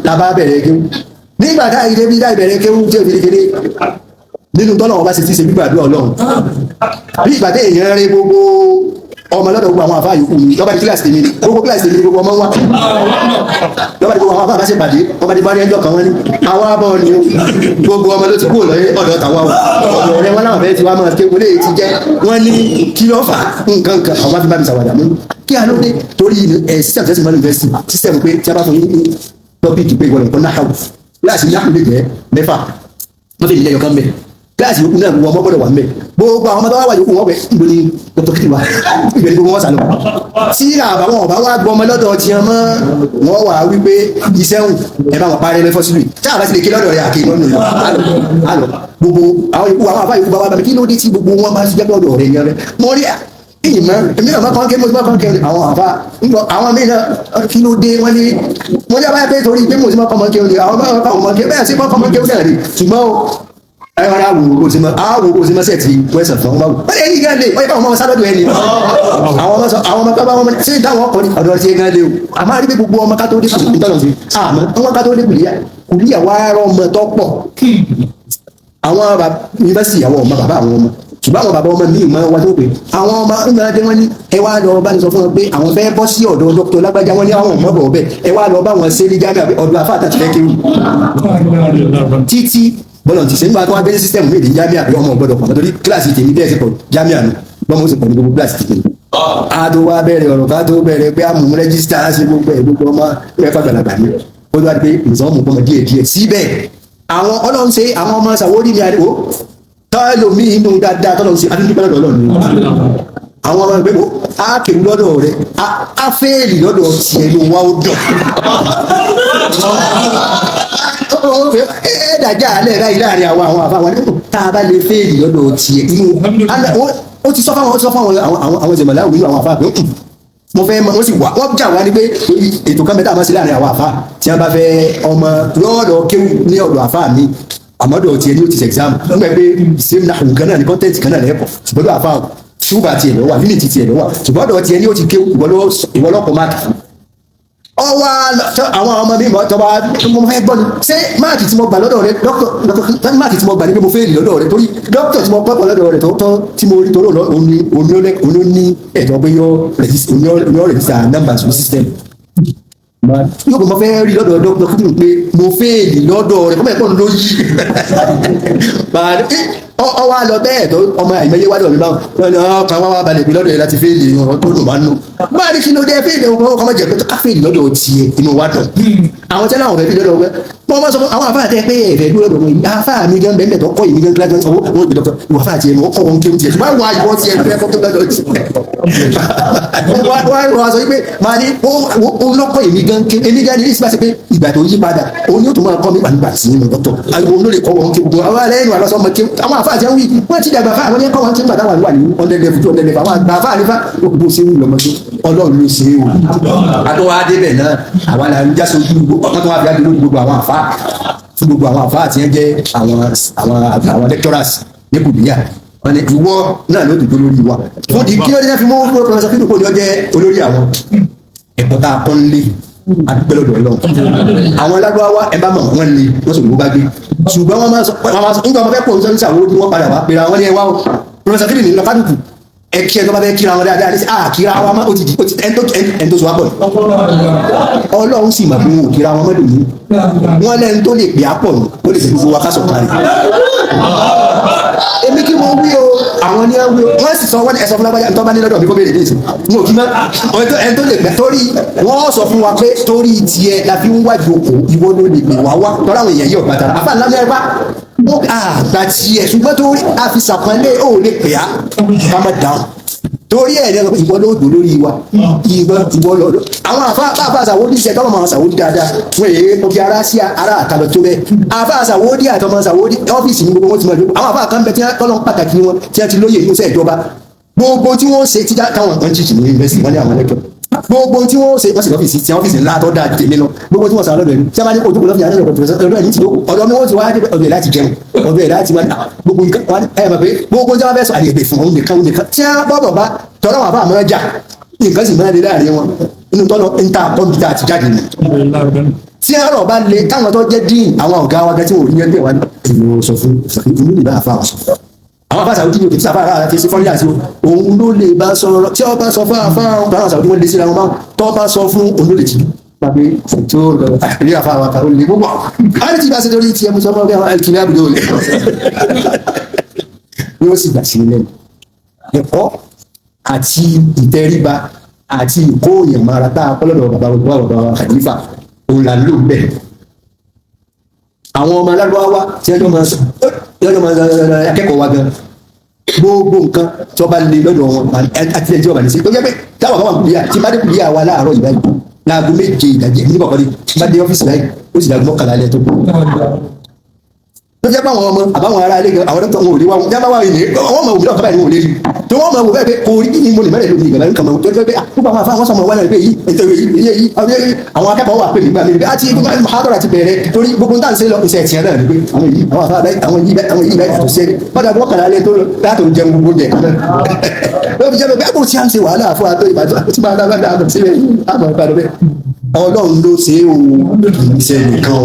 tàbá bẹ̀rẹ̀ kéwú nígbà tá ìdè bí dá ìbẹ̀rẹ̀ kéwú tí ò fi kéde nínú tọ́lọ̀ wọn bá ṣe ti ṣe gbígbàdúrà Ọlọ́run bí ìgbà tẹ èèyàn rẹ gbogbo ọmọ lọ́dọ̀ gbogbo àwọn àfáà yòókù ni lọ́ba ní kíláàsì tèmi gbogbo kíláàsì tèmi gbogbo ọmọ wa lọ́ba ní gbogbo àwọn àfáà bá ṣe pàdé ọba ní bá rí ẹjọ́ kan wọ́n ní àwọn abọ́ ni gbogbo ọmọ ló ti kúrò lọ́yẹ́ ọ̀dọ̀ tàwa ọ̀dọ̀ rẹ wọn láwọn fẹ́ẹ́ ti wá máa ké wọlé ti jẹ́ wọ́n ní kí ló fà nǹkan kan àwọn bá fi bá mi ṣàwàdà mú kí a ló dé torí system tẹ́sí mọ́ university system pé tí a bá fún yín ní tọ́pìkì pé ìwọ̀n nǹkan náà kíláàsì ní àpò lè jẹ́ mẹ́fà wọ́n fi ìlẹ̀ yọkan mẹ́ kíláàsì yòókù náà wọ́n gbọ́dọ̀ wà mẹ́ gbogbo àwọn ọmọdé wà yòókù wọ́n wẹ̀ ìbò ní dr kìtìwá ìbẹ̀rẹ̀ gbogbo wọn sàlọ tí àbáwọn ọba wa gbọ́ ọmọ lọ́dọ̀ tí wọ́n mọ́ wọ́n wà wípé ìṣẹ́hùn ẹ̀ bá wọn parẹ́ lẹ́fọ́ sílùú tí àbá ti lè ké lọ́dọ̀ rẹ̀ àké lọ́nà àlọ́ gbogbo àwọn yòókù àwọn àbá yòókù bá wà bàbá kí ló dé tí gbogbo wọn bá ti jẹ́ lọ́dọ̀ rẹ̀ yẹn rẹ̀ mọ́ rí ìmọ̀ èmi náà máa kàn ké mo ti máa kàn ké àwọn àfa ńgbọ́ àwọn míì náà kí ló dé wọ́n ní wọ́n yá báyìí pé torí pé mo ti máa kàn mọ́ ké ni àwọn máa kàn mọ́ ké bẹ́ẹ̀ sí máa kàn mọ́ ké náà rí ṣùgbọ́n ẹ wọn á wò ó sì máa sẹ́ẹ̀tì wẹ́sàn fún wọn wọ́n lè yí gánlé wọ́n yẹ káwọn ọmọ sálọ́dọ̀ ẹni àwọn ọmọ bá wọn ṣé ìdáwọn ọkọ̀ ní ọ̀dọ̀ ti gánlé o àmọ́ àrí pé gbogbo ọmọ ká tó dé kùlí tọ́lọ̀ sí àmọ́ ọmọ ká tó dé kùlíyà wá rọ ọmọ tó pọ̀ àwọn yunifásitì àwọn ọmọ bàbá àwọn ọmọ ṣùgbọ́n àwọn bàbá ọmọ mi máa wá tó pé àwọn ọmọ ńlá dé wọ́n ní ẹ wá lọ bá ní sọ fún wọn pé àwọn fẹ́ bọ́ sí ọ̀dọ̀ dókítà lágbájá wọn ní àwọn ọmọ bọ̀ bẹ́ẹ̀ ẹ wá lọ bá wọn ṣe ní jágà ọ̀dọ̀ àfáàtà ti fẹ́ kéwù títí bọ́lọ̀ ti ṣe nígbà tó wá gbé sísítẹ́mù méjì ní jámíà pé ọmọ ọgbọ́dọ̀ pọ̀ torí kíláàsì tèmi bẹ́ẹ̀ sí pọ̀ jámíà nù bọ́mọ ó sì pọ̀ ní gbogbo kíláàsì tèmi. a tó wá bẹ̀rẹ̀ ọ̀rọ̀ ká tó bẹ̀rẹ̀ pé àmú rẹ́gísítà sí gbogbo ẹ̀ gbogbo ọmọ mẹ́fà gbàlagbà mi ó tó wá pé ìsọ̀mù pọ̀ díẹ̀ díẹ̀ síbẹ̀ àwọn ọlọ́run ṣe àwọn ọmọ sàwórí ni àdìgbò tọ́lọ́mí inú dáadáa tọ́lọ́run ṣe adúgbò lọ́dọ̀ ọlọ́run àwọn ọmọ ìgbẹ́ á kèrú lọ́dọ̀ rẹ̀ á fẹ́ẹ̀lì lọ́dọ̀ tiẹ̀ ló wá ó dọ̀ ẹ̀ẹ́dàjà alẹ́ láàrin àwọn àfáwọn ẹ̀kọ́ tá a bá lè fẹ́ẹ̀lì lọ́dọ̀ tiẹ̀ inú ó ti sọ fáwọn àwọn ìjẹ̀mọ̀lá òwúrọ̀ àwọn àfáà pé mo fẹ́ mọ ó sì wà wọ́n jà wá ní pé ètò kan mẹ́ta máa ṣe láàrin àwọn àfáà tí wọ́n bá fẹ́ ọmọ lọ́dọ̀ kéwù ní ọ̀dọ̀ àfáà mi àmọ́dọ̀ tiẹ̀ ní ó ti ṣe exam nígbà pé same náà nǹkan náà ní content kan náà lẹ́kọ̀ọ́ ṣùgbọ́n lọ́wọ́ àfáà ṣùgbọ́n tiẹ̀ lọ́wọ́ unity tiẹ̀ lọ́wọ́ ṣùgbọ́n ọ̀dọ̀ tiẹ̀ ní ó ti kéwù ìwọlọ́pọ̀ máàkì ọwọ́ àwọn ọmọ mi mọ̀ tọba mo fẹ́ gbọ́ ni ṣé máàkì tí mo gbà lọ́dọ̀ rẹ dókítà máàkì tí mo gbà ní pé mo fẹ́ lè lọ́dọ̀ rẹ torí dókítà tí mo pọ̀ lọ́dọ̀ rẹ tọ́ tí mo rí torí òní ní ẹ̀tọ́ pé yọ rẹ̀jísítà nọ́mbà sí system yóò kò mọ fẹ́ rí lọ́dọ̀ dókítà kí n pé mo fẹ́ lè lọ́dọ̀ rẹ kọ́mọ̀ ẹ̀kọ́ ló yí ọwọ́ àlọ́ bẹ́ẹ̀ tó ọmọ àìmọye wádọ̀ mi báwọn lọ́nà ọkàn wá balẹ̀ pé lọ́dọ̀ yẹn láti fẹ́ẹ̀lì ọ̀rọ̀ tó dùn máa ń nù máa rí kí ló dé fẹ́ẹ̀lì ọkọ̀ ọmọ jẹ̀pẹ́ tó ká fẹ́ẹ̀lì lọ́dọ̀ tiẹ̀ inú wa dùn àwọn tẹ́lẹ̀ àwọn fẹ́ẹ̀lì lọ́dọ̀ wẹ́ wọ́n máa sọ fún àwọn àfáà tẹ́ pé ẹ̀fẹ̀ dúró lọ́dọ̀ mi àfáà mi gan bẹ́ẹ̀ tó kọ́ ìmí gan kíláàsì owó owó ìgbẹ́ dọ́kítọ̀ ìwà àfáà tiẹ̀ wọ́n kọ́ wọn kéwù tiẹ̀ ṣùgbọ́n àwọn àyùbọ̀ tiẹ̀ fẹ́ kọ́ tó lọ́dọ̀ tiẹ̀ wọ́n sọ pé máa ní òun lọ́kọ̀ èmi gan ní ìsìnkú pé ìgbà tó yí padà òun yóò tún máa kọ́ mi nígbà tí mo dọ́kítọ̀ àwọn òun ló lè kọ́ wọn kéwù àwọn alẹ́nu àlọ́sọ ọmọ kéwù àwọn àfáà tiẹ̀ ń wí wọ́n ti dàgbà fáwọn yẹn kọ́ wọn tí ń gbà táwọn wà ní ọ̀dẹ̀dẹ̀ fún ọ̀dẹ̀dẹ̀ fáwọn àgbà fáà nífà òkùnkùn sí ìlú ọmọdé ọlọ́run ló ṣe é o. àtọwọ́ adébẹ̀ náà àwa là ń jáso ọkàn tó wà fi adúlọ́ gbogbo àwọn àfáà fún gbogbo àwọn àfáà tí wọ́n jẹ́ àwọn lecturers ní kùbíyà wọn ni ìwọ náà ló dùdú lórí wa fún di kí ló dé fi mú pọfẹsọ kí lóko ni ó jẹ́ olórí àwọn ẹ̀kọ́ tá a kọ́ ń lé adúpẹ́ lọ́dọ̀ ọlọ́run àwọn alágbáwá ẹ bá mọ̀ wọ́n lé wọ́n sọ gbogbo gbé ṣùgbọ́n wọ́n máa sọ nígbà wọn fẹ́ pọ̀ nítorí sàwọn ojú wọn padà wá pera wọn ní ẹwà o pọfẹsọ kí ni lọ́kàdùkù ẹ kí ẹ tó bá fẹ́ kíra wọn dáadáa ní kíra wọn má ó ti ẹni tó sọ wá pọ̀ ọlọ́run sì mà bí wọn ò kíra wọn mọ́dọ̀ yìí wọn lẹ́nu tó lè pè á pọ̀ ó lè fi gbogbo wa ká sọ̀tàn rẹ̀ èmi kí wọ́n wí o àwọn ní wí o wọ́n sì sọ wọ́n ẹ̀sọ́ fún lágbájá tó bá ní lọ́dọ̀ mi kó béèrè déètì n ò kí mọ́ ẹni tó lè gbẹ torí wọ́n sọ fún wa pé torí tiẹ̀ la fi ń wá ìjókòó ìwọ ló lè gbè wá wá tọ́lá àwọn èèyàn yìí ọ̀gbà tara àfa ńlá mẹ́rin wá àgbà tiẹ̀ ṣùgbọ́n torí àfisàpọ̀nlé ò lè pè á ká má dáhùn torí ẹ̀ lẹ́nu ìwọ ló dò lórí wa ìwọ lọ́dọ̀ àwọn àfa àṣàwọ́dí ṣe tọ́lọ̀ máa ṣàwọ́dí dáadáa wọ́n èyí mo fi ara sí ara àtàlọ́ tó bẹ́ẹ̀ àfa àṣàwọ́dí àtọmọ ṣàwọ́dí ọ́fíìsì ní gbogbo wọn ti máa dúró àwọn àfa kan bẹ tí wọ́n tọ́lọ̀ pàtàkì wọn tí wọ́n ti lóye ìmúṣẹ́ ìjọba gbogbo tí wọ́n ṣe títà káwọn kan jíjì ní yunifásitì wọn ní àwọn ẹlẹ́kọ̀ọ́ gbogbo tí wọ́n ṣe wọ́n sì lọ́fíìsì tí ọ́fíìsì ńlá tó dáa tèmi lọ gbogbo tí wọ́n sọ lọ́dọ̀ ẹni tí a bá ní kó dúpọ̀ lọ́fíìsì àti ọ̀dọ̀ ẹni tí ọ̀dọ̀ mi wọ́n ti wá ọ̀dọ̀ ẹ̀ láti jẹun ọ̀dọ̀ ẹ̀ láti máa gbogbo nǹkan ẹ̀ mọ̀ pé gbogbo tí wọ́n fẹ́ sọ àyẹ̀bẹ̀ fún òun nìkan tí a bọ̀ bá tọ́lá wà fún àmọ́ jà nǹkan sì máa lè láàrin wọn inú tọ́lọ ń ta kọ́mpútà àti jáde nù. tí àrọ̀ bá le táwọn tó jẹ́ dín àwọn ọ̀gá wa gẹ́tí wò ní ẹgbẹ́ wa ní èmi sọ fún ìlú lè bá àfa wọn sọ àwọn afáàsà òdì ní òkè tí àfáàrà àti ẹsẹ fọ́nrí àti òun ló lè bá sọ̀rọ̀ tí ọba sọ fún àfáàrà àwọn àsàwòdì wọn lè síra wọn máa tọ́ bá sọ fún olólèjì pàpẹ tó lọ àrí àfáàrà àkàrà olè gbogbo àwọn tí bá ṣe lórí ti ẹmu sọ fún ọgbẹ́ ẹlkìní àbúdó olè ni ó sì gbà sí ilẹ̀ ẹ̀kọ́ àti ìtẹríba àti ìkóyàn mara tá a kọ́lọ́dọ̀ bàbá Khalifa òun là ń lò bẹ́ẹ̀ àwọn ọmọ alárúbáwá tí wọ́n máa sọ akẹ́kọ̀ọ́ wa gan gbogbo nǹkan tí wọ́n bá lè lọ́dọ̀ wọn àti ẹjọ́ ọ̀bà ní sí tó jẹ́ pé táwọn kan wà kùlíyà tí bá dé kùlíyà wa láàárọ̀ ìbáyìí láago méje ìdájẹ́ ní kọ̀ọ̀kan ní bá dé ọ́fíìsì báyìí ó sì dàgbọ́ mọ́kànlá alẹ́ tó kù. tó jẹ́ pé àwọn ọmọ àbáwọn ará ilé gan àwọn dókítà wọn ò lè wá wọn jábá wà ní ọwọ́ ọmọ òwúrọ̀ kábàáyé wọn ò lè rí tí wọ́n máa wò bẹ́ẹ̀ pé orí ni mo lè mẹ́rẹ̀ lómi ìgbàlá nǹkan máa wò pé àkókò àwọn afáwọn sọmọ wáyà pé yìí nítorí yìí àwọn akẹ́kọ̀ọ́ wà pé nígbà mi pé àti mahadara ti bẹ̀rẹ̀ torí gbogbo ń dáǹsẹ́ lọ iṣẹ́ ìtìyàn náà ni pé àwọn yìí bẹ́ẹ̀ tó ṣe bọ́dà bọ́ kàlá lé tó látò jẹun gbogbo jẹ ló fi jẹ́ pé kò tí a ń ṣe wàhálà fún àtọ́ ìbàdàn tí máa dábàá dábàá síbẹ̀ àmọ́ ìbàdàn bẹ́ẹ̀ ọlọ́run ló ṣe é o ìṣe nìkan o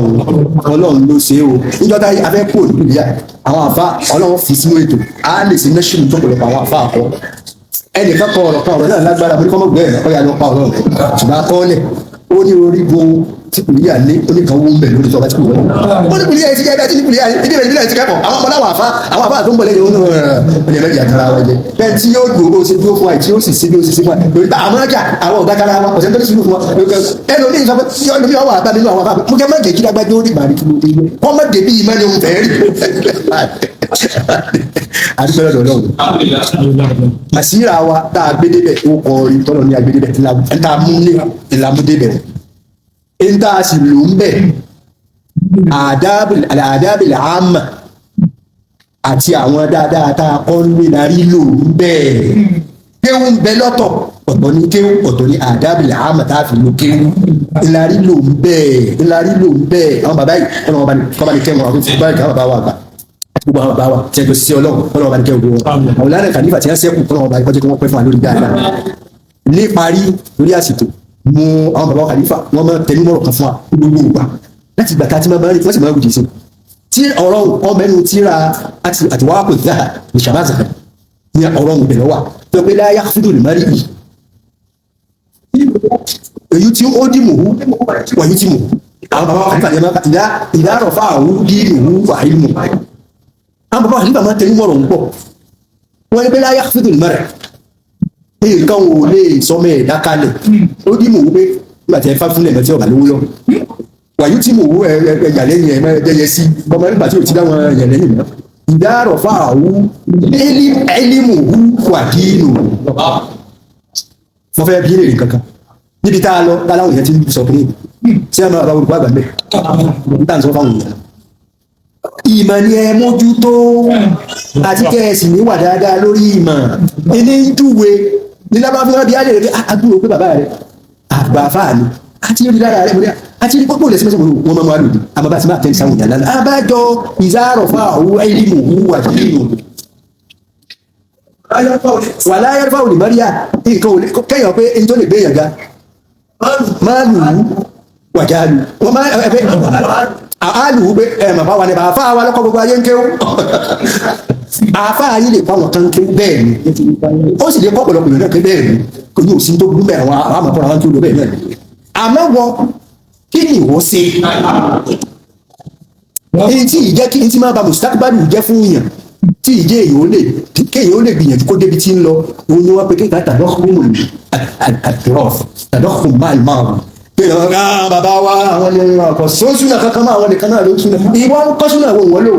ọlọ́run ló ṣe é o níjọ́ta afẹ́ kò nípìnlẹ̀ àwọn àfa ọlọ́run fi sínú ètò á lè ṣe mẹ́ṣíìnì tó pọ̀lọpọ̀ àwọn àfa àkọ́ ẹnìkan kọ ọ̀rọ̀ kan ọ̀rọ̀ náà lágbára bí kọ́mọ̀gbẹ́ ẹ̀ ọ̀yà ló pa ọ̀rọ̀ rẹ̀ ṣùgbọ́n akọ́ọ́lẹ̀ ó ní orígun tí kùnìyà ní oníkan owó ń bẹ̀ lórí ìjọba tí kò wọ́n. ó ní kùnìyà ti jẹ́ ẹgbẹ́ tí kùnìyà ìdí ìbílẹ̀ ti kẹ́kọ̀ọ́ àwọn ọmọláwọ̀ àfa tó ń bọ̀ lẹ́yìn onú ẹ̀rẹ̀ méjì àtàrà wọn jẹ bẹ́ẹ̀ tí yóò dùn ó ṣe dúró fún wa tí yóò sì ṣe bí ó sì ṣe fún wa lórí àwọn ọjà àwọn ọ̀gá kára wa ọ̀sẹ̀ tó ní sùúrù fún wa ẹnu ní ìsọfún tí ọdún bí wọ́n wà bá nínú àwọn afá mo jẹ́ má jẹ́ kí lágbájá ó rí màrí kí ló dé wọ́n má dé bí ìmọ̀ ni òun fẹ́ rí àdúgbò lọ́dọ̀ ọlọ́run àṣírà wa tá a gbé débẹ̀ ó kọ orin tọ́lọ̀ ní agbé débẹ̀ tá a mú ní ìlàmú débẹ̀ ń tá a sì lò ń bẹ̀ àdábìlì àmà àti àwọn dáadáa tá a kọ́ ń lè darí lò ń bẹ̀ kéwù ń bẹ lọ́tọ̀ ọ̀tọ̀ ní kéwù ọ̀tọ̀ ní àdábìlì àmà tá a fi lo kéwù ìlarí lò ń bẹ̀ àwọn bàbá yìí kọ́ bá ní kẹ́wọ̀n àwọn tó ti bá ìkà bàbá wa gbà gbogbo àwọn bàbá wa tí ẹjọ́ sí ọlọ́run ọlọ́run bá ní kẹ́ òdo wọn àwọn ìlànà kàlífà tí wọ́n sẹ́kù ọlọ́run bá ìkọ́jọ́ kí wọ́n pẹ́ fún wa lórí dáadáa ní parí lórí àsìkò mú àwọn bàbá wa kàlífà wọ́n máa tẹnu mọ́rọ̀ kan fún wa gbogbo ìgbà láti gbà tá a ti máa bá rí wọ́n sì máa wùdí sí tí ọ̀rọ̀ ọmọ ẹnu tíra àti wàá kò dá ní sàbáàzà ní ọ̀rọ̀ ọ̀hún bẹ̀rẹ̀ wà tó pé láyà fúdù lè má rí yìí èyí tí ó dì mòwú wàyí tí mòwú àwọn bàbá wa kàlífà ní ìdárọ̀ fáwọn dì mòwú wàyí mòwú àwọn bàbá àlífà máa tẹ̀lé mọ̀rọ̀ ń pọ̀ wọ́n ní pé láyé àfíìdù ìmọ̀rẹ̀ nǹkan ò lè sọmọ ẹ̀dá kalẹ̀ ó dí mò ń pé nígbà tí ẹ fá fúnlẹ̀ mẹ́tí ọ̀bà lówó lọ wàyí tí mò ń ẹ̀yà lẹ́yìn ẹ̀ mẹ́ẹ̀ẹ́dẹ́yẹ sí ọmọ nígbà tí ò ti dáwọn ẹ̀yà lẹ́yìn mọ́ ìdárọ̀ fáwọ́ ẹlímù wà dínú wọ́n fẹ́ bí lè rí kankan níbi tá a lọ táláwọn èèyàn ti ń sọ pé tí a máa bá olùkọ́ àgbà mẹ́ nígbà tí wọ́n fáwọn èèyàn ìmọ̀ ni ẹ mójútó àti kẹ́ẹ̀sì ní wà dáadáa lórí ìmọ̀ ilé ìjúwe ní lábá fi wọ́n bí ájẹ̀ rẹ̀ àgbúrò pé bàbá rẹ̀ àgbàfà ní àti rí lára rẹ̀ mọ́lẹ́ àti rí pọ́pọ́ lẹ́sí mẹ́sàn wọn máa lòdì àmàbá ti máa tẹ́lẹ̀ sáwọn ìyàlá àbájọ ìzárọ̀ fún àwọn ẹ̀lìmọ̀ wà nínú wà láyé fáwọn ìmọ̀ríyà nǹkan kẹ́yàn pé ẹni tó lè gbé yànga máa lù ú wàjálù wọ́n máa ẹ̀fẹ́ àálù pé ẹ̀mà bá wà ní àfá wa lọ́kọ̀ gbogbo ayé ń kéwú àfá ayé lè pàwọn kan kéwú bẹ́ẹ̀ ni ó sì lè kọ́ pọ̀lọpọ̀ ìrìnà pé bẹ́ẹ̀ ni kò ní òsín tó gúnmẹ̀ àwọn àmàkọ́ra wọn tó lọ bẹ́ẹ̀ náà àmọ́ wọ kí ni ìwọ ṣe èyí tí ìjẹ́ kí n ti máa ba mùsùlùmí jẹ́ fún yàn tí ìjẹ́ èyàn ó lè gbìyànjú kó débi tí ń lọ òun ni wọ́n pe kéka tàdọ́kùn máa pé ọ̀gá bàbá wa àwọn ni ọkọ̀ sóṣùnà kankan máa wọn nìkan náà ló túnà ìwọ́n ń kọ́ṣùnà wọn wọ́n lò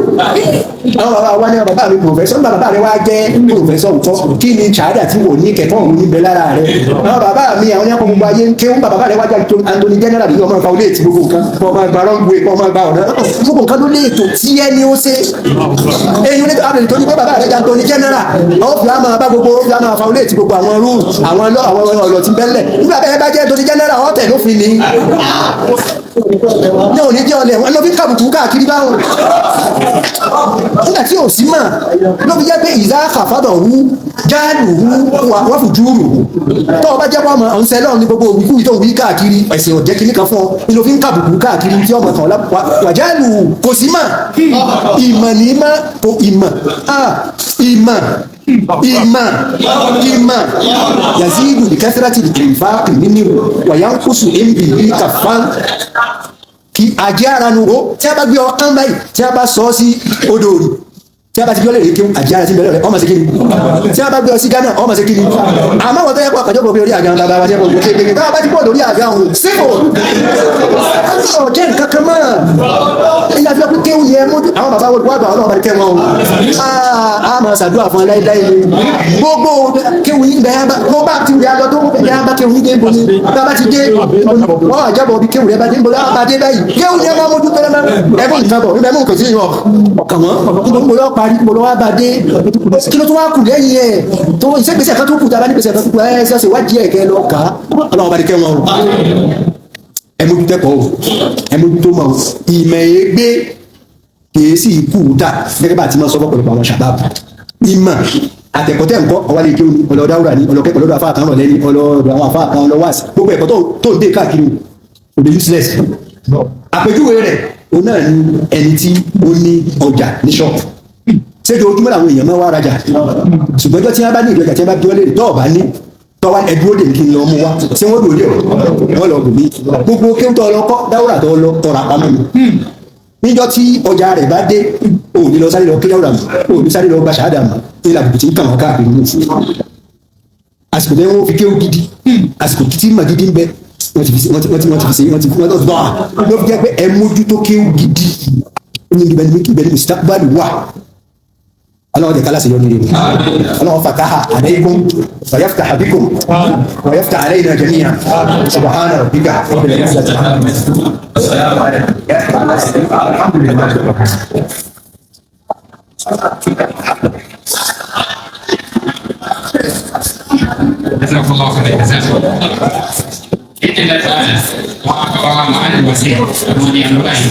àwọn bàbá wa ní bàbá mi pòfẹ́sọ̀ bàbá rẹ wá jẹ́ pòfẹ́sọ̀ òtọ́ kí ni ṣáádà tí wò ní kẹ̀kọ́ òun níbẹ̀ lára rẹ àwọn bàbá mi àwọn yàpọ̀ gbogbo ayé ń ké ń bàbá rẹ wá jẹ́ Anthony General bí ọmọ ìfà olè tí gbogbo nǹkan ọmọ ìgbà rọ́ǹgbé ọmọ ìgbà ọ̀nà gbogbo nǹkan ló lè ètò tí ẹni ó ṣe èyí ní àbẹ̀rẹ̀ tó ní pé bàbá rẹ jẹ́ Anthony General àwọn fi àmà bá gbogbo fi àmà ìfà olè tí gbogbo àwọn rú àwọn ọ̀lọ́ ti bẹ́lẹ̀ nígbà bẹ́ẹ̀ bá jẹ́ Anthony General ọ̀tẹ̀ ló fi ní ní òní jẹ́ ọlẹ̀ wọn ló fi kàbùkù káàkiri báwọn nígbà tí ò sí mà ló fi jẹ́ pé ìzá àfàdọ̀ wú jáàlù wú wọ́n fi júùrù tó ọba jẹ́ pọ́mọ ọ̀nsẹ̀ lọ́ọ̀ ní gbogbo òwúkú tó wí káàkiri ẹ̀sìn ọ̀jẹ́ kìíní kan fún ọ ní ló fi ń kàbùkù káàkiri tí ọmọ kan wà jáàlù kò sí mà ìmọ̀ ní má kò ìmọ̀ yazidu bi kasrati al-infaq nínú wàyánkusu mb kàfán kí àjẹ́ ara nu ó tí a bá gbé ọkàn báyìí tí a bá sọ sí odò rí tí a bá ti bí ọlẹ́rìí kí àjẹ́ ara ti bẹ̀rẹ̀ rẹ̀ ọmọ sí kí ni tí a bá gbé ọ sí Ghana ọmọ sí kí ni àmọ́ wọ́n tó yẹ kó àkàjọ́ pé orí àga ń bàbá wa jẹ́ gbogbo kéèké bá bá ti pọ̀ lórí àga ọ̀hún sípò ọ̀jẹ́ nǹkan kan mọ́ ilé àfihàn pé kéwù yẹ mú àwọn bàbá wọn wà bá ọlọ́run bá kẹ́ wọn o a máa ṣàdúrà fún ẹláìláì ni gbogbo kéwù yìí bẹ́ẹ̀ bó bá ti rí alọ́ tó bẹ́ẹ̀ bá kéwù yìí dé ibo ni bá bá ti dé wọ́n àjábọ̀ bí kéwù rẹ̀ bá dé ibo lọ́wọ́ bá dé báyìí kéwù yẹn máa mójú pẹ́lẹ́ ẹ̀bùn nǹkan bọ̀ ẹ̀bùn kò sí ìwọ̀n ọ̀kàn wọn gbogbo yọ pa parí mo lọ wá bá dé kí ló tún wá kù lẹ́yìn ẹ̀ tó ìṣègbèsè kan tó kù tá a bá ní gbèsè kan tó kù ẹ̀ ṣọ́ọ̀ṣì wá díẹ̀ kẹ́ lọ kà á ọlọ́run bá ní kẹ́ wọn o ẹ mójú tẹ́kọ̀ọ́ o ẹ mójú tó mọ̀ o ìmọ̀ ègbé kìí sì kú dà gẹ́gẹ́ bá a ti máa sọ fọ́pọ̀lọpọ̀ àwọn ṣàbábù ìmọ̀ àtẹ̀kọ́tẹ̀ nǹkan ọwálé kí ni ọlọ́dáwúrà ní ọlọ́kẹ́kọ̀ọ́ lọ́dọ̀ afá kan rọ̀lẹ́ ní ọlọ́dọ̀ àwọn afá kan ọlọ́wàsí gbogbo ẹ̀kọ́ tó ń dé káàkiri òde useless àpèjúwe rẹ̀ òun náà ni ẹni tí ó ní ọjà ní ṣọ́ọ̀bù ṣéjọ ojúmọ́ làwọn èèyàn máa wá rajà ṣùgbọ́n ọjọ́ tí wọ́n bá ní ìdọ̀jà tí wọ́n bá bí wọ́n lè tọ́ ọ̀bá ní tọ́wá ẹdúró dè kí n lọ mú wa tí wọ́n dòde wọ́n lọ bùnmí gbogbo kéwùtọ́ ọlọ́kọ́ dáwúrà tó lọ tọ̀rọ̀ àpamọ́ mi níjọ́ tí ọjà rẹ̀ bá dé òní lọ sáré lọ kí dáwúrà mọ́ òní sáré lọ gba ṣáádà mọ́ ní ìlàbùkù tí ń kàn wọ́n káàkiri ní òfin àsìkò tí wọ́n fi kéwù gidi àsìkò tí mà gidi ń bẹ wọ́n ti fi sí ló fi jẹ́ pé ẹ mójútó kéwù gidi ní ibẹ̀ ní mùsítàkbálù wà ọlọ́wọ́ jẹ́ kálá sí lórí rẹ̀ ọlọ́wọ́ fataha alaykum wa yaftaha bikum wa yaftaha alayna jami'an subhana rabbika rabbil izzati amma yasifun wa salamun ala al-mursalin alhamdulillahi rabbil alamin
jazakallahu khairan Kita datang wa ma'al wasir kemudian lain.